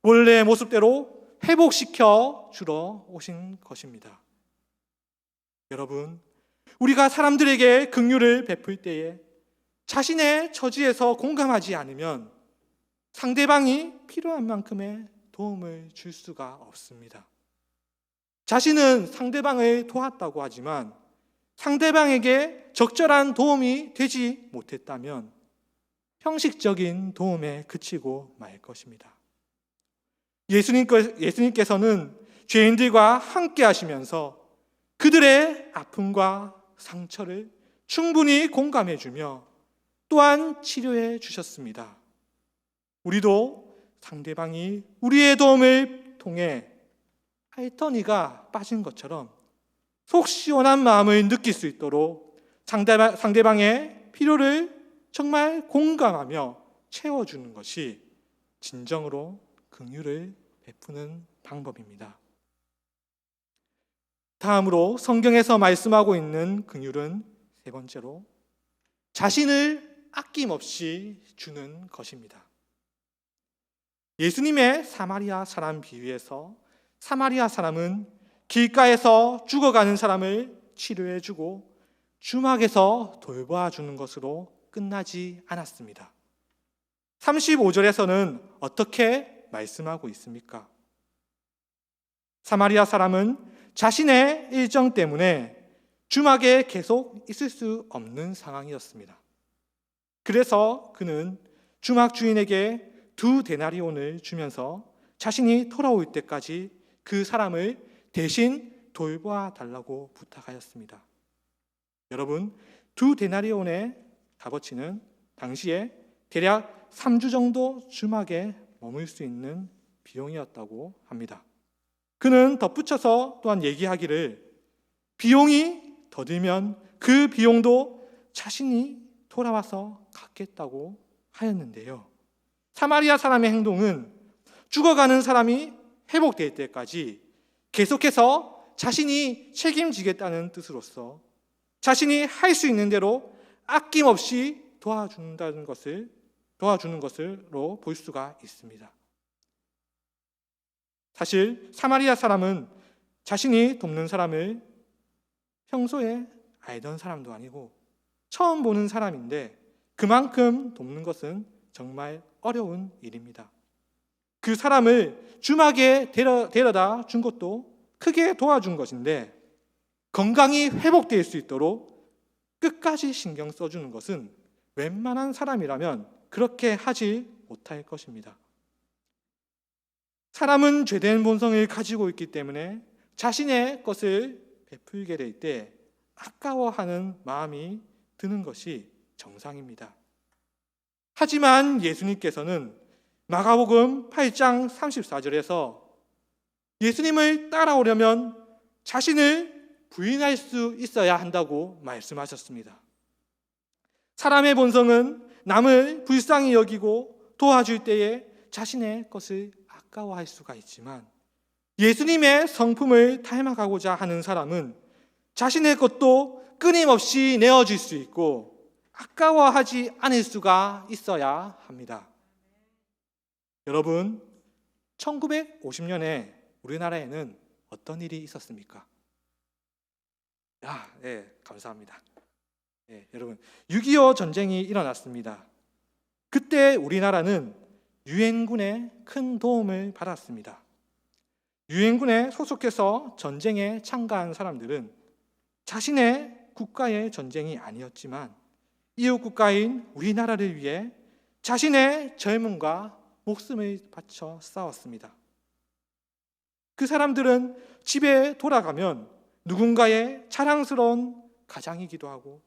원래의 모습대로 회복시켜 주러 오신 것입니다. 여러분, 우리가 사람들에게 긍휼을 베풀 때에 자신의 처지에서 공감하지 않으면 상대방이 필요한 만큼의 도움을 줄 수가 없습니다. 자신은 상대방을 도왔다고 하지만 상대방에게 적절한 도움이 되지 못했다면 형식적인 도움에 그치고 말 것입니다. 예수님께서는 죄인들과 함께 하시면서 그들의 아픔과 상처를 충분히 공감해 주며 또한 치료해 주셨습니다. 우리도 상대방이 우리의 도움을 통해 알터니가 빠진 것처럼 속 시원한 마음을 느낄 수 있도록 상대방의 필요를 정말 공감하며 채워주는 것이 진정으로 긍휼을 베푸는 방법입니다. 다음으로 성경에서 말씀하고 있는 긍휼은 세 번째로 자신을 아낌없이 주는 것입니다. 예수님의 사마리아 사람 비유에서 사마리아 사람은 길가에서 죽어가는 사람을 치료해주고 주막에서 돌봐주는 것으로 끝나지 않았습니다. 35절에서는 어떻게 말씀하고 있습니까? 사마리아 사람은 자신의 일정 때문에 주막에 계속 있을 수 없는 상황이었습니다. 그래서 그는 주막 주인에게 2데나리온을 주면서 자신이 돌아올 때까지 그 사람을 대신 돌봐 달라고 부탁하였습니다. 여러분, 2데나리온의 값어치는 당시에 대략 3주 정도 주막에 머물 수 있는 비용이었다고 합니다. 그는 덧붙여서 또한 얘기하기를 비용이 더 들면 그 비용도 자신이 돌아와서 갚겠다고 하였는데요. 사마리아 사람의 행동은 죽어가는 사람이 회복될 때까지 계속해서 자신이 책임지겠다는 뜻으로서 자신이 할 수 있는 대로 아낌없이 도와주는 것으로 볼 수가 있습니다. 사실 사마리아 사람은 자신이 돕는 사람을 평소에 알던 사람도 아니고 처음 보는 사람인데 그만큼 돕는 것은 정말 어려운 일입니다. 그 사람을 주막에 데려다 준 것도 크게 도와준 것인데 건강이 회복될 수 있도록 끝까지 신경 써주는 것은 웬만한 사람이라면 그렇게 하지 못할 것입니다. 사람은 죄된 본성을 가지고 있기 때문에 자신의 것을 베풀게 될 때 아까워하는 마음이 드는 것이 정상입니다. 하지만 예수님께서는 마가복음 8장 34절에서 예수님을 따라오려면 자신을 부인할 수 있어야 한다고 말씀하셨습니다. 사람의 본성은 남을 불쌍히 여기고 도와줄 때에 자신의 것을 아까워할 수가 있지만 예수님의 성품을 닮아가고자 하는 사람은 자신의 것도 끊임없이 내어줄 수 있고 아까워하지 않을 수가 있어야 합니다. 여러분, 1950년에 우리나라에는 어떤 일이 있었습니까? 네, 감사합니다. 네, 여러분, 6.25 전쟁이 일어났습니다. 그때 우리나라는 유엔군의 큰 도움을 받았습니다. 유엔군에 소속해서 전쟁에 참가한 사람들은 자신의 국가의 전쟁이 아니었지만 이웃 국가인 우리나라를 위해 자신의 젊음과 목숨을 바쳐 싸웠습니다. 그 사람들은 집에 돌아가면 누군가의 자랑스러운 가장이기도 하고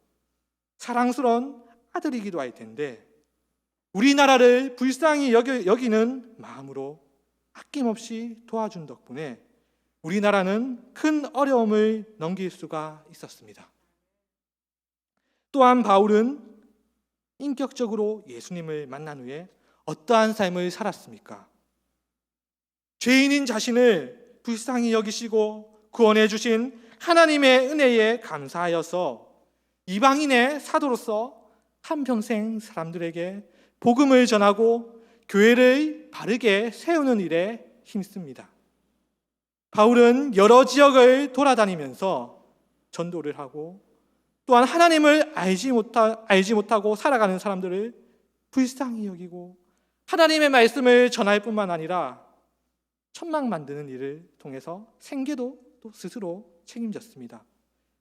사랑스러운 아들이기도 할 텐데 우리나라를 불쌍히 여기는 마음으로 아낌없이 도와준 덕분에 우리나라는 큰 어려움을 넘길 수가 있었습니다. 또한 바울은 인격적으로 예수님을 만난 후에 어떠한 삶을 살았습니까? 죄인인 자신을 불쌍히 여기시고 구원해 주신 하나님의 은혜에 감사하여서 이방인의 사도로서 한평생 사람들에게 복음을 전하고 교회를 바르게 세우는 일에 힘씁니다. 바울은 여러 지역을 돌아다니면서 전도를 하고 또한 하나님을 알지 못하고 살아가는 사람들을 불쌍히 여기고 하나님의 말씀을 전할 뿐만 아니라 천막 만드는 일을 통해서 생계도 또 스스로 책임졌습니다.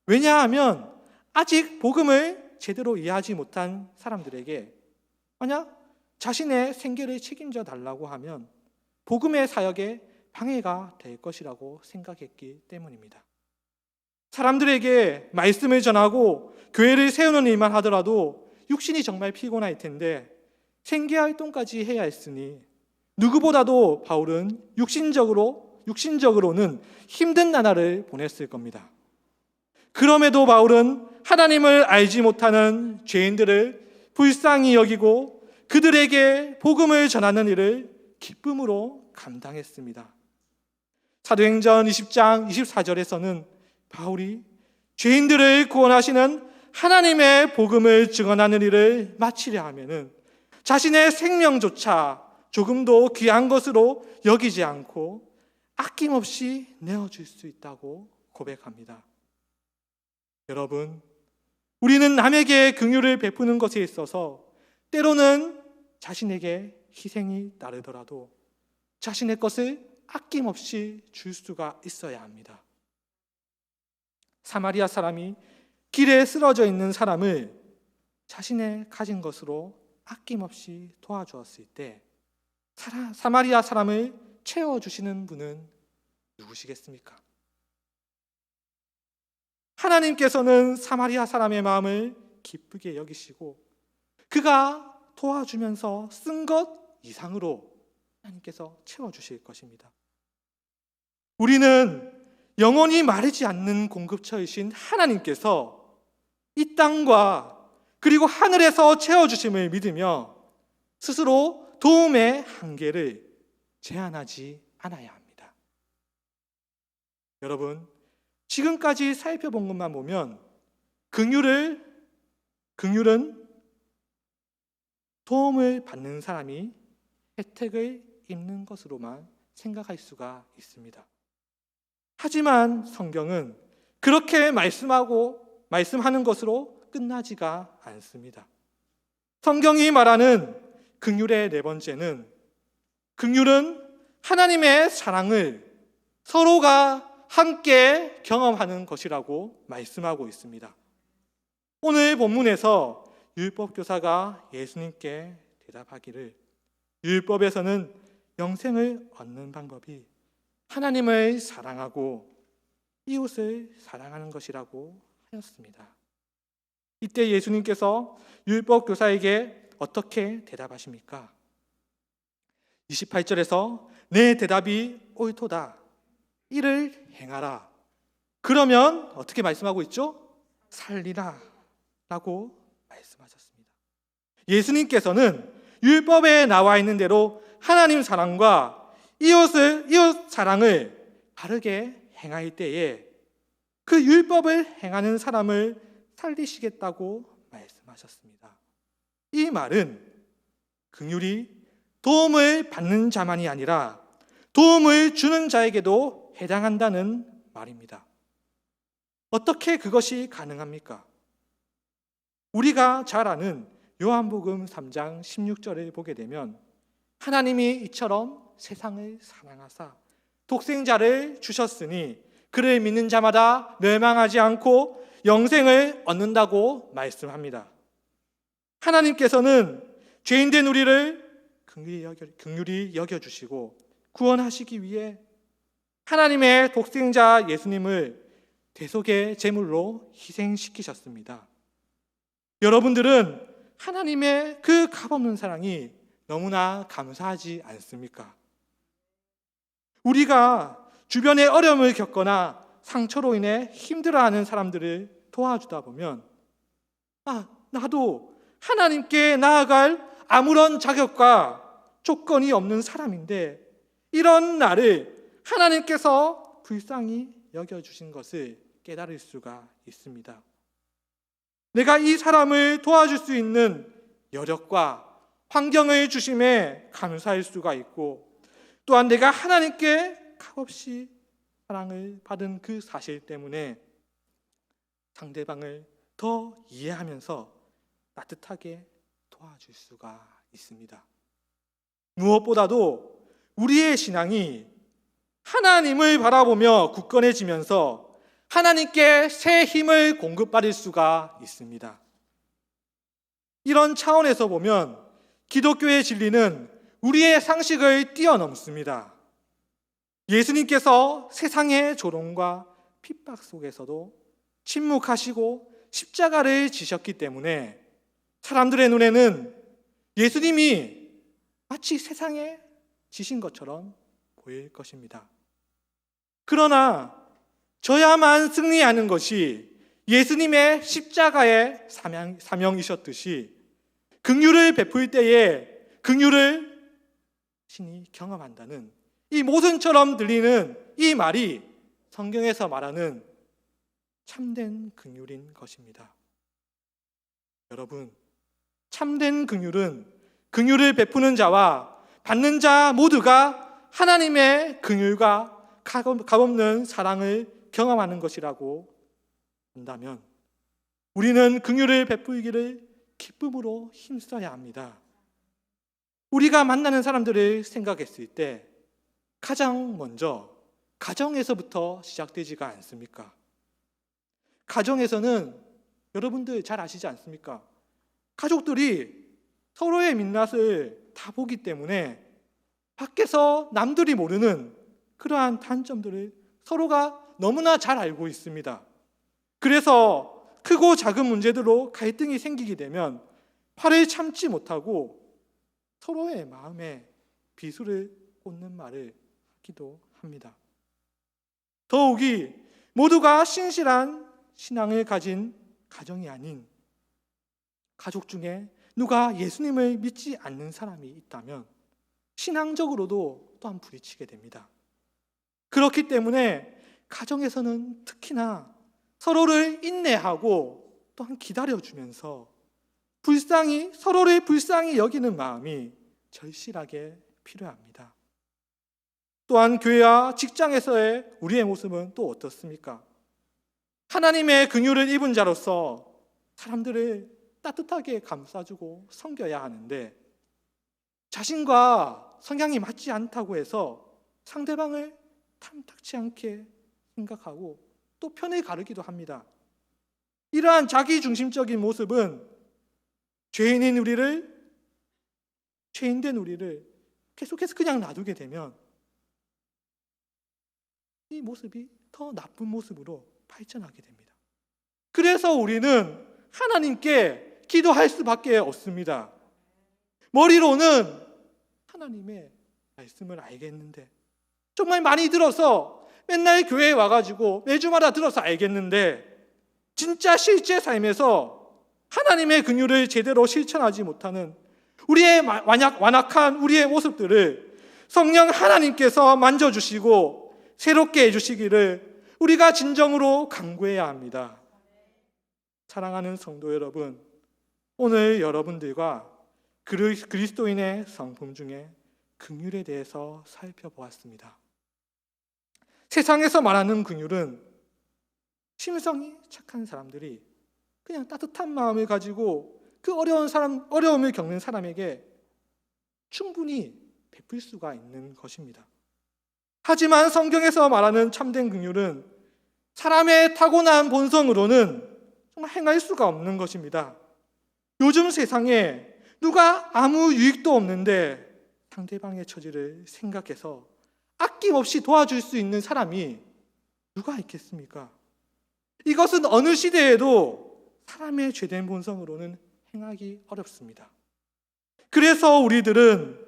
왜냐하면 아직 복음을 제대로 이해하지 못한 사람들에게 만약 자신의 생계를 책임져 달라고 하면 복음의 사역에 방해가 될 것이라고 생각했기 때문입니다. 사람들에게 말씀을 전하고 교회를 세우는 일만 하더라도 육신이 정말 피곤할 텐데 생계활동까지 해야 했으니 누구보다도 바울은 육신적으로는 힘든 나날을 보냈을 겁니다. 그럼에도 바울은 하나님을 알지 못하는 죄인들을 불쌍히 여기고 그들에게 복음을 전하는 일을 기쁨으로 감당했습니다. 사도행전 20장 24절에서는 바울이 죄인들을 구원하시는 하나님의 복음을 증언하는 일을 마치려 하면은 자신의 생명조차 조금도 귀한 것으로 여기지 않고 아낌없이 내어줄 수 있다고 고백합니다. 여러분, 우리는 남에게 긍휼을 베푸는 것에 있어서 때로는 자신에게 희생이 따르더라도 자신의 것을 아낌없이 줄 수가 있어야 합니다. 사마리아 사람이 길에 쓰러져 있는 사람을 자신의 가진 것으로 아낌없이 도와주었을 때 사마리아 사람을 채워주시는 분은 누구시겠습니까? 하나님께서는 사마리아 사람의 마음을 기쁘게 여기시고 그가 도와주면서 쓴 것 이상으로 하나님께서 채워주실 것입니다. 우리는 영원히 마르지 않는 공급처이신 하나님께서 이 땅과 그리고 하늘에서 채워주심을 믿으며 스스로 도움의 한계를 제한하지 않아야 합니다. 여러분, 지금까지 살펴본 것만 보면 긍휼은 도움을 받는 사람이 혜택을 입는 것으로만 생각할 수가 있습니다. 하지만 성경은 그렇게 말씀하는 것으로 끝나지가 않습니다. 성경이 말하는 긍휼의 네 번째는 긍휼은 하나님의 사랑을 서로가 함께 경험하는 것이라고 말씀하고 있습니다. 오늘 본문에서 율법교사가 예수님께 대답하기를 율법에서는 영생을 얻는 방법이 하나님을 사랑하고 이웃을 사랑하는 것이라고 하였습니다. 이때 예수님께서 율법 교사에게 어떻게 대답하십니까? 28절에서 내 대답이 옳도다. 이를 행하라. 그러면 어떻게 말씀하고 있죠? 살리라 라고 말씀하셨습니다. 예수님께서는 율법에 나와 있는 대로 하나님 사랑과 이웃 사랑을 바르게 행할 때에 그 율법을 행하는 사람을 살리시겠다고 말씀하셨습니다. 이 말은 긍휼이 도움을 받는 자만이 아니라 도움을 주는 자에게도 해당한다는 말입니다. 어떻게 그것이 가능합니까? 우리가 잘 아는 요한복음 3장 16절을 보게 되면 하나님이 이처럼 세상을 사랑하사 독생자를 주셨으니 그를 믿는 자마다 멸망하지 않고 영생을 얻는다고 말씀합니다. 하나님께서는 죄인된 우리를 긍휼히 여겨주시고 구원하시기 위해 하나님의 독생자 예수님을 대속의 제물로 희생시키셨습니다. 여러분들은 하나님의 그 값없는 사랑이 너무나 감사하지 않습니까? 우리가 주변에 어려움을 겪거나 상처로 인해 힘들어하는 사람들을 도와주다 보면 나도 하나님께 나아갈 아무런 자격과 조건이 없는 사람인데 이런 나를 하나님께서 불쌍히 여겨주신 것을 깨달을 수가 있습니다. 내가 이 사람을 도와줄 수 있는 여력과 환경을 주심에 감사할 수가 있고 또한 내가 하나님께 값없이 사랑을 받은 그 사실 때문에 상대방을 더 이해하면서 따뜻하게 도와줄 수가 있습니다. 무엇보다도 우리의 신앙이 하나님을 바라보며 굳건해지면서 하나님께 새 힘을 공급받을 수가 있습니다. 이런 차원에서 보면 기독교의 진리는 우리의 상식을 뛰어넘습니다. 예수님께서 세상의 조롱과 핍박 속에서도 침묵하시고 십자가를 지셨기 때문에 사람들의 눈에는 예수님이 마치 세상에 지신 것처럼 보일 것입니다. 그러나 저야만 승리하는 것이 예수님의 십자가의 사명이셨듯이 긍휼을 베풀 때에 긍휼을 신이 경험한다는 이 모순처럼 들리는 이 말이 성경에서 말하는 참된 긍휼인 것입니다. 여러분, 참된 긍휼은 긍휼을 베푸는 자와 받는 자 모두가 하나님의 긍휼과 값없는 사랑을 경험하는 것이라고 한다면 우리는 긍휼을 베풀기를 기쁨으로 힘써야 합니다. 우리가 만나는 사람들을 생각했을 때 가장 먼저 가정에서부터 시작되지가 않습니까? 가정에서는 여러분들 잘 아시지 않습니까? 가족들이 서로의 민낯을 다 보기 때문에 밖에서 남들이 모르는 그러한 단점들을 서로가 너무나 잘 알고 있습니다. 그래서 크고 작은 문제들로 갈등이 생기게 되면 화를 참지 못하고 서로의 마음에 비수를 꽂는 말을 하기도 합니다. 더욱이 모두가 신실한 신앙을 가진 가정이 아닌 가족 중에 누가 예수님을 믿지 않는 사람이 있다면 신앙적으로도 또한 부딪히게 됩니다. 그렇기 때문에 가정에서는 특히나 서로를 인내하고 또한 기다려주면서 서로를 불쌍히 여기는 마음이 절실하게 필요합니다. 또한 교회와 직장에서의 우리의 모습은 또 어떻습니까? 하나님의 긍휼을 입은 자로서 사람들을 따뜻하게 감싸주고 섬겨야 하는데 자신과 성향이 맞지 않다고 해서 상대방을 탐탁치 않게 생각하고 또 편을 가르기도 합니다. 이러한 자기중심적인 모습은 죄인된 우리를 계속해서 그냥 놔두게 되면 이 모습이 더 나쁜 모습으로 발전하게 됩니다. 그래서 우리는 하나님께 기도할 수밖에 없습니다. 머리로는 하나님의 말씀을 알겠는데, 정말 많이 들어서 맨날 교회에 와가지고 매주마다 들어서 알겠는데, 진짜 실제 삶에서 하나님의 긍휼을 제대로 실천하지 못하는 우리의 완악한 우리의 모습들을 성령 하나님께서 만져주시고 새롭게 해주시기를 우리가 진정으로 간구해야 합니다. 사랑하는 성도 여러분, 오늘 여러분들과 그리스도인의 성품 중에 긍휼에 대해서 살펴보았습니다. 세상에서 말하는 긍휼은 심성이 착한 사람들이 그냥 따뜻한 마음을 가지고 그 어려움을 겪는 사람에게 충분히 베풀 수가 있는 것입니다. 하지만 성경에서 말하는 참된 긍휼은 사람의 타고난 본성으로는 정말 행할 수가 없는 것입니다. 요즘 세상에 누가 아무 유익도 없는데 상대방의 처지를 생각해서 아낌없이 도와줄 수 있는 사람이 누가 있겠습니까? 이것은 어느 시대에도 사람의 죄된 본성으로는 행하기 어렵습니다. 그래서 우리들은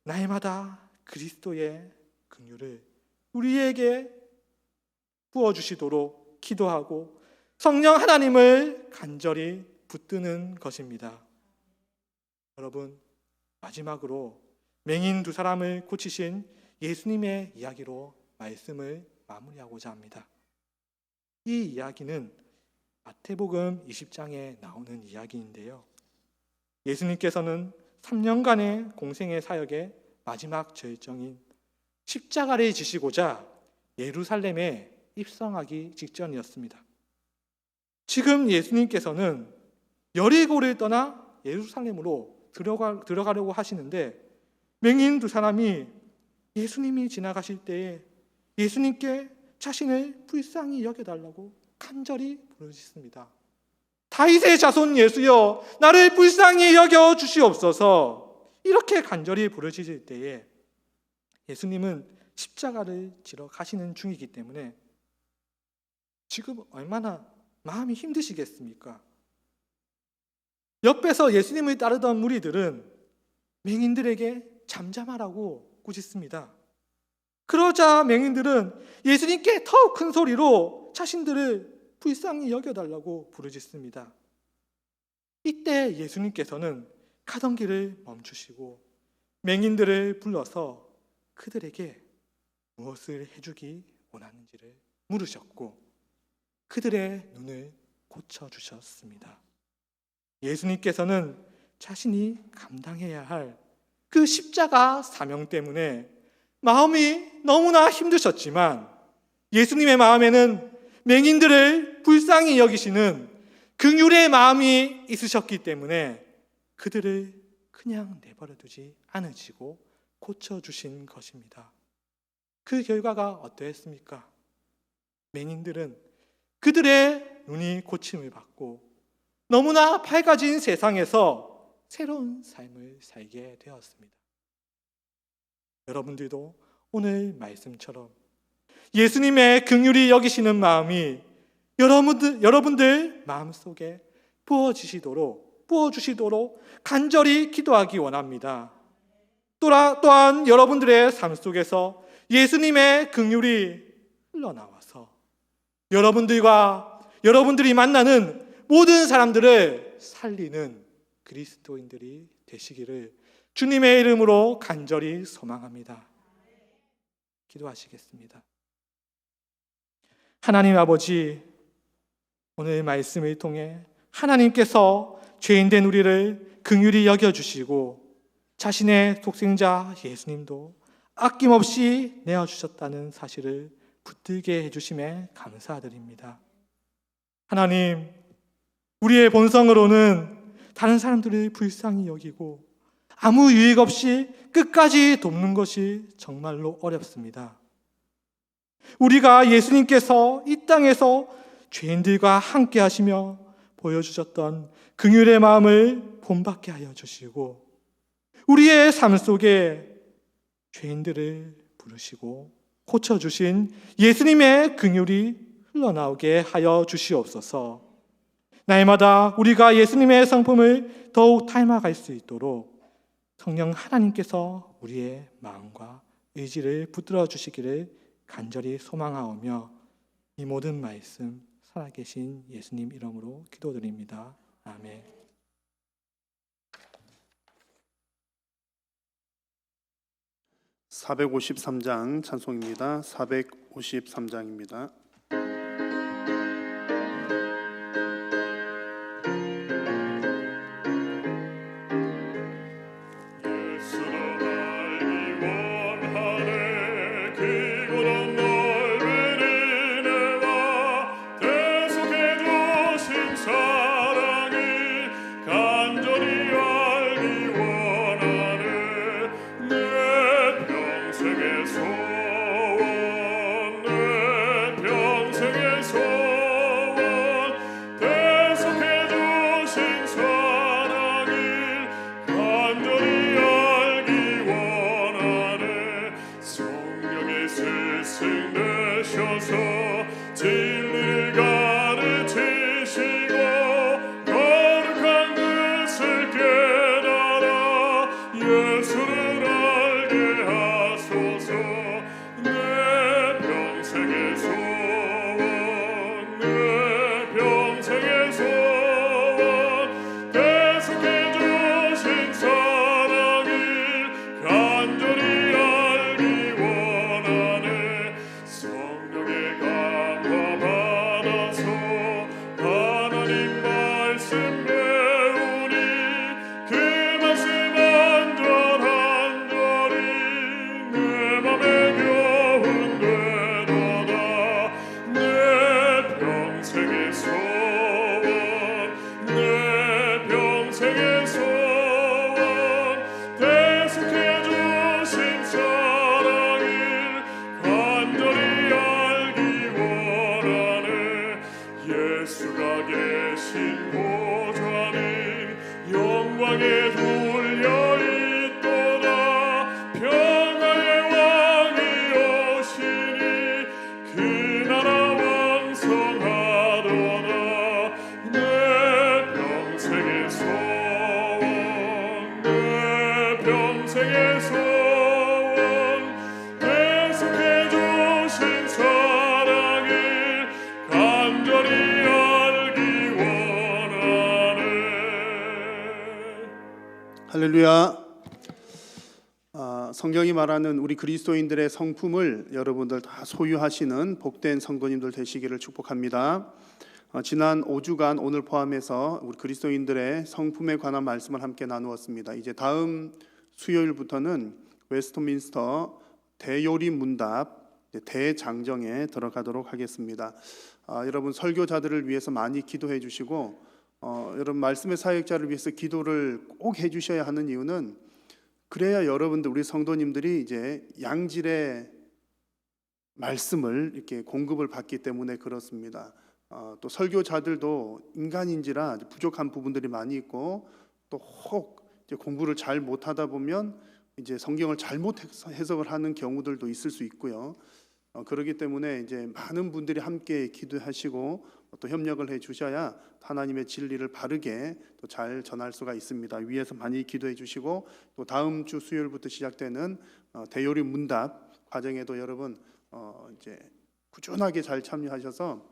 날마다 그리스도의 긍휼을 우리에게 부어주시도록 기도하고 성령 하나님을 간절히 붙드는 것입니다. 여러분, 마지막으로 맹인 두 사람을 고치신 예수님의 이야기로 말씀을 마무리하고자 합니다. 이 이야기는 마태복음 20장에 나오는 이야기인데요. 예수님께서는 3년간의 공생의 사역의 마지막 절정인 십자가를 지시고자 예루살렘에 입성하기 직전이었습니다. 지금 예수님께서는 여리고를 떠나 예루살렘으로 들어가려고 하시는데, 맹인 두 사람이 예수님이 지나가실 때에 예수님께 자신을 불쌍히 여겨달라고 간절히 부르짖습니다. 다윗의 자손 예수여, 나를 불쌍히 여겨 주시옵소서. 이렇게 간절히 부르짖을 때에 예수님은 십자가를 지러 가시는 중이기 때문에 지금 얼마나 마음이 힘드시겠습니까? 옆에서 예수님을 따르던 무리들은 맹인들에게 잠잠하라고 꾸짖습니다. 그러자 맹인들은 예수님께 더 큰 소리로 자신들을 불쌍히 여겨달라고 부르짖습니다. 이때 예수님께서는 가던 길을 멈추시고 맹인들을 불러서 그들에게 무엇을 해주기 원하는지를 물으셨고 그들의 눈을 고쳐주셨습니다. 예수님께서는 자신이 감당해야 할 그 십자가 사명 때문에 마음이 너무나 힘드셨지만 예수님의 마음에는 맹인들을 불쌍히 여기시는 긍휼의 마음이 있으셨기 때문에 그들을 그냥 내버려 두지 않으시고 고쳐주신 것입니다. 그 결과가 어떠했습니까? 맹인들은 그들의 눈이 고침을 받고 너무나 밝아진 세상에서 새로운 삶을 살게 되었습니다. 여러분들도 오늘 말씀처럼 예수님의 긍휼히 여기시는 마음이 여러분들 마음속에 부어주시도록 간절히 기도하기 원합니다. 또한 여러분들의 삶 속에서 예수님의 긍휼이 흘러나와서 여러분들이 만나는 모든 사람들을 살리는 그리스도인들이 되시기를 주님의 이름으로 간절히 소망합니다. 기도하시겠습니다. 하나님 아버지, 오늘 말씀을 통해 하나님께서 죄인된 우리를 긍휼히 여겨주시고 자신의 독생자 예수님도 아낌없이 내어주셨다는 사실을 붙들게 해주심에 감사드립니다. 하나님, 우리의 본성으로는 다른 사람들을 불쌍히 여기고 아무 유익 없이 끝까지 돕는 것이 정말로 어렵습니다. 우리가 예수님께서 이 땅에서 죄인들과 함께 하시며 보여주셨던 긍휼의 마음을 본받게 하여 주시고 우리의 삶 속에 죄인들을 부르시고 고쳐주신 예수님의 긍휼이 흘러나오게 하여 주시옵소서. 날마다 우리가 예수님의 성품을 더욱 닮아갈 수 있도록 성령 하나님께서 우리의 마음과 의지를 붙들어 주시기를 간절히 소망하오며 이 모든 말씀 살아계신 예수님 이름으로 기도드립니다. 아멘. (453장) 찬송입니다. (453장입니다) 진리를 가르치시고 거룩한 것을 깨달아 예수를 알게 하소서. 내 평생의 소원, 내 평생의 소원, 계속해 주신 사랑을 간절히 알기 원하네. 성령의 강화 받아서 하나님 말씀 배우니 그 말씀 한절한절이 내 맘에 교훈 되도다. 내 평생의 소원, 내 평생의 소원, 계속해 주신 사랑을 간절히 알기 원하네. 예수가 계신 보좌는 영광에 둘려 있도다. 평화의 왕이 오시니 그 나라 왕성하도다. 내 평생의 소원, 내 평생의 소원, 계속해 주신 사랑을 간절히 알기 원하네. 할렐루야. 성경이 말하는 우리 그리스도인들의 성품을 여러분들 다 소유하시는 복된 성도님들 되시기를 축복합니다. 지난 5주간 오늘 포함해서 우리 그리스도인들의 성품에 관한 말씀을 함께 나누었습니다. 이제 다음 수요일부터는 웨스트민스터 대요리 문답 대장정에 들어가도록 하겠습니다. 여러분 설교자들을 위해서 많이 기도해 주시고 여러분 말씀의 사역자를 위해서 기도를 꼭 해주셔야 하는 이유는 그래야 여러분들 우리 성도님들이 이제 양질의 말씀을 이렇게 공급을 받기 때문에 그렇습니다. 또 설교자들도 인간인지라 부족한 부분들이 많이 있고 또 혹 이제 공부를 잘 못하다 보면 이제 성경을 잘못 해석을 하는 경우들도 있을 수 있고요. 그렇기 때문에 이제 많은 분들이 함께 기도하시고 또 협력을 해 주셔야 하나님의 진리를 바르게 또 잘 전할 수가 있습니다. 위에서 많이 기도해 주시고 또 다음 주 수요일부터 시작되는 대요리 문답 과정에도 여러분 이제 꾸준하게 잘 참여하셔서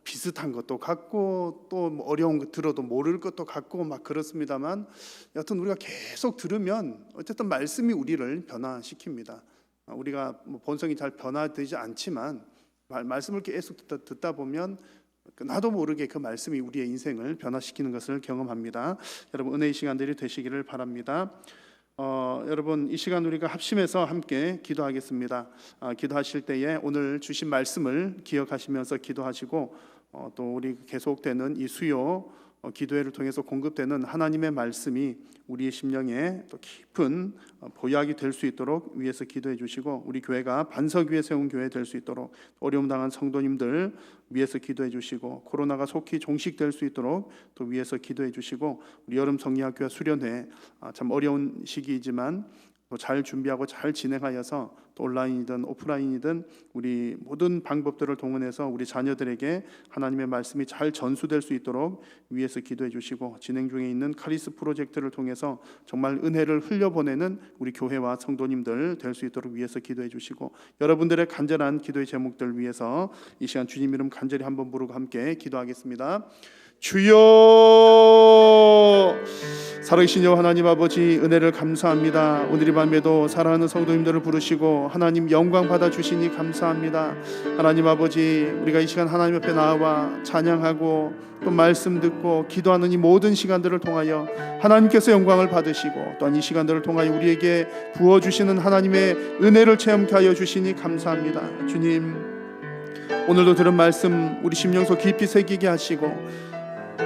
비슷한 것도 같고 또 어려운 것 들어도 모를 것도 같고 막 그렇습니다만 여튼 우리가 계속 들으면 어쨌든 말씀이 우리를 변화시킵니다. 우리가 본성이 잘 변화되지 않지만 말씀을 계속 듣다 보면 나도 모르게 그 말씀이 우리의 인생을 변화시키는 것을 경험합니다. 여러분 은혜의 시간들이 되시기를 바랍니다. 여러분 이 시간 우리가 합심해서 함께 기도하겠습니다. 기도하실 때에 오늘 주신 말씀을 기억하시면서 기도하시고 또 우리 계속되는 이 수요 기도회를 통해서 공급되는 하나님의 말씀이 우리의 심령에 또 깊은 보약이 될 수 있도록 위에서 기도해 주시고 우리 교회가 반석 위에 세운 교회 될 수 있도록 어려움 당한 성도님들 위에서 기도해 주시고 코로나가 속히 종식될 수 있도록 또 위에서 기도해 주시고 우리 여름 성리학교와 수련회 참 어려운 시기이지만 또 잘 준비하고 잘 진행하여서 또 온라인이든 오프라인이든 우리 모든 방법들을 동원해서 우리 자녀들에게 하나님의 말씀이 잘 전수될 수 있도록 위에서 기도해 주시고, 진행 중에 있는 카리스 프로젝트를 통해서 정말 은혜를 흘려보내는 우리 교회와 성도님들 될 수 있도록 위에서 기도해 주시고, 여러분들의 간절한 기도의 제목들 위해서 이 시간 주님 이름 간절히 한번 부르고 함께 기도하겠습니다. 주여, 살아계신 여호와 하나님 아버지, 은혜를 감사합니다. 오늘 이 밤에도 사랑하는 성도님들을 부르시고 하나님 영광 받아 주시니 감사합니다. 하나님 아버지, 우리가 이 시간 하나님 앞에 나와 찬양하고 또 말씀 듣고 기도하는 이 모든 시간들을 통하여 하나님께서 영광을 받으시고, 또한 이 시간들을 통하여 우리에게 부어주시는 하나님의 은혜를 체험케 하여 주시니 감사합니다. 주님, 오늘도 들은 말씀 우리 심령소 깊이 새기게 하시고,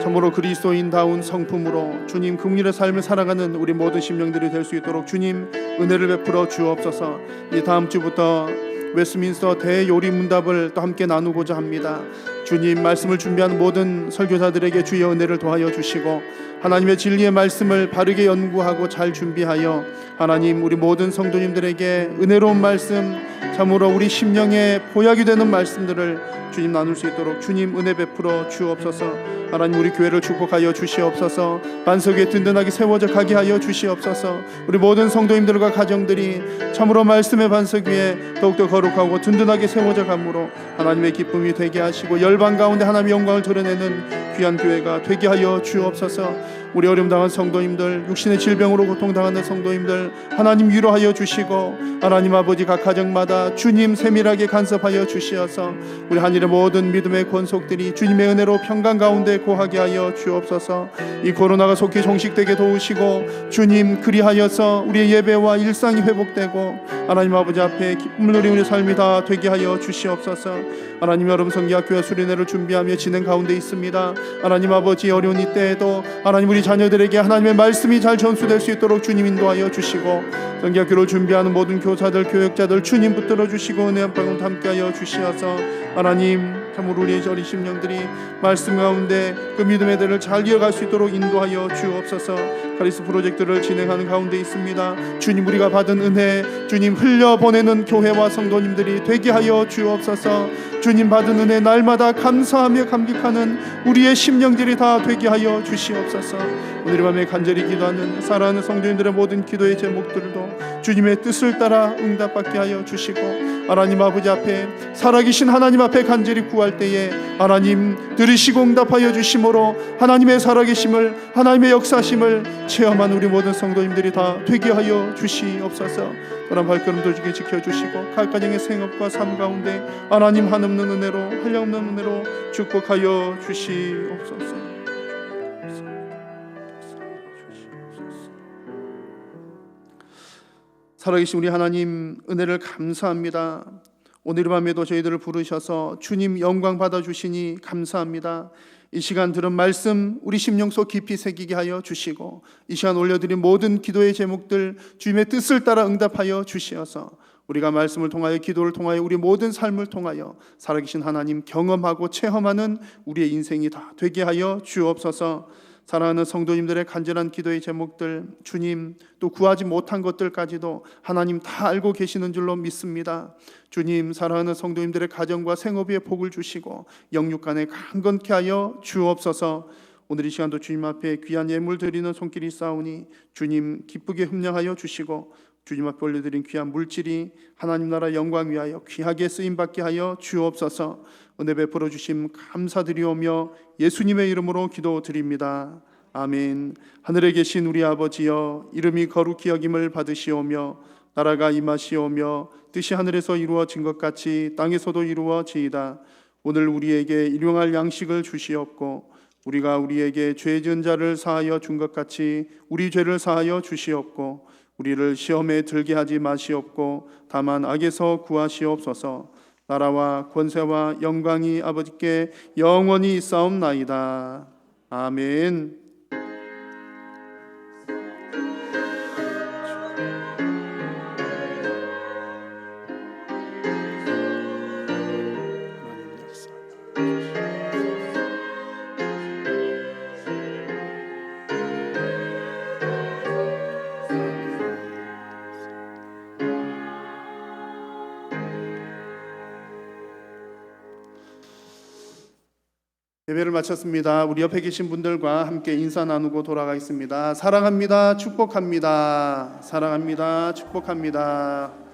참으로 그리스도인다운 성품으로 주님 긍휼의 삶을 살아가는 우리 모든 심령들이 될 수 있도록 주님 은혜를 베풀어 주옵소서. 이 다음 주부터 웨스트민스터 대요리 문답을 또 함께 나누고자 합니다. 주님, 말씀을 준비하는 모든 설교자들에게 주의 은혜를 더하여 주시고, 하나님의 진리의 말씀을 바르게 연구하고 잘 준비하여 하나님 우리 모든 성도님들에게 은혜로운 말씀, 참으로 우리 심령에 보약이 되는 말씀들을 주님 나눌 수 있도록 주님 은혜 베풀어 주옵소서. 하나님, 우리 교회를 축복하여 주시옵소서. 반석 위에 든든하게 세워져 가게 하여 주시옵소서. 우리 모든 성도님들과 가정들이 참으로 말씀의 반석 위에 더욱더 거룩하고 든든하게 세워져 가므로 하나님의 기쁨이 되게 하시고, 열방 가운데 하나님의 영광을 드러내는 귀한 교회가 되게 하여 주옵소서. 우리 어려움 당한 성도님들, 육신의 질병으로 고통당하는 성도님들 하나님 위로하여 주시고, 하나님 아버지 각 가정마다 주님 세밀하게 간섭하여 주시어서 우리 한일의 모든 믿음의 권속들이 주님의 은혜로 평강 가운데 고하게 하여 주옵소서. 이 코로나가 속히 종식되게 도우시고, 주님 그리하여서 우리의 예배와 일상이 회복되고 하나님 아버지 앞에 기쁨을 누리는 우리 삶이 다 되게 하여 주시옵소서. 하나님, 여러분 성기학교와 수련회를 준비하며 진행 가운데 있습니다. 하나님 아버지, 어려운 이때에도 하나님 우리 자녀들에게 하나님의 말씀이 잘 전수될 수 있도록 주님 인도하여 주시고, 성기학교를 준비하는 모든 교사들, 교역자들 주님 붙들어 주시고 은혜 한 방울 함께하여 주시어서 하나님, 참으로 우리의 어린 심령들이 말씀 가운데 그 믿음의 대를 잘 이어갈 수 있도록 인도하여 주옵소서. 카리스 프로젝트를 진행하는 가운데 있습니다. 주님, 우리가 받은 은혜 주님 흘려보내는 교회와 성도님들이 되게 하여 주옵소서. 주님 받은 은혜 날마다 감사하며 감격하는 우리의 심령들이 다 되게 하여 주시옵소서. 오늘 밤에 간절히 기도하는 사랑하는 성도님들의 모든 기도의 제목들도 주님의 뜻을 따라 응답받게 하여 주시고, 하나님 아버지 앞에, 살아계신 하나님 앞에 간절히 구할 때에 하나님 들으시고 응답하여 주심으로 하나님의 살아계심을, 하나님의 역사심을 체험한 우리 모든 성도님들이 다 되게 하여 주시옵소서. 그런 발걸음도 주게 지켜주시고, 각 가정의 생업과 삶 가운데 하나님 한없는 은혜로, 한량없는 은혜로 축복하여 주시옵소서. 살아계신 우리 하나님, 은혜를 감사합니다. 오늘 밤에도 저희들을 부르셔서 주님 영광 받아주시니 감사합니다. 이 시간 들은 말씀 우리 심령 속 깊이 새기게 하여 주시고, 이 시간 올려드린 모든 기도의 제목들 주님의 뜻을 따라 응답하여 주시어서 우리가 말씀을 통하여, 기도를 통하여, 우리 모든 삶을 통하여 살아계신 하나님 경험하고 체험하는 우리의 인생이 다 되게 하여 주옵소서. 사랑하는 성도님들의 간절한 기도의 제목들 주님, 또 구하지 못한 것들까지도 하나님 다 알고 계시는 줄로 믿습니다. 주님, 사랑하는 성도님들의 가정과 생업에 복을 주시고 영육간에 강건케 하여 주옵소서. 오늘 이 시간도 주님 앞에 귀한 예물 드리는 손길이 있사오니 주님 기쁘게 흠령하여 주시고, 주님 앞에 올려드린 귀한 물질이 하나님 나라 영광 위하여 귀하게 쓰임받게 하여 주옵소서. 은혜 베풀어 주심 감사드리오며 예수님의 이름으로 기도드립니다. 아멘. 하늘에 계신 우리 아버지여, 이름이 거룩히 여김을 받으시오며 나라가 임하시오며 뜻이 하늘에서 이루어진 것 같이 땅에서도 이루어지이다. 오늘 우리에게 일용할 양식을 주시옵고, 우리가 우리에게 죄 지은 자를 사하여 준 것 같이 우리 죄를 사하여 주시옵고, 우리를 시험에 들게 하지 마시옵고 다만 악에서 구하시옵소서. 나라와 권세와 영광이 아버지께 영원히 있사옵나이다. 아멘. 예배를 마쳤습니다. 우리 옆에 계신 분들과 함께 인사 나누고 돌아가겠습니다. 사랑합니다. 축복합니다. 사랑합니다. 축복합니다.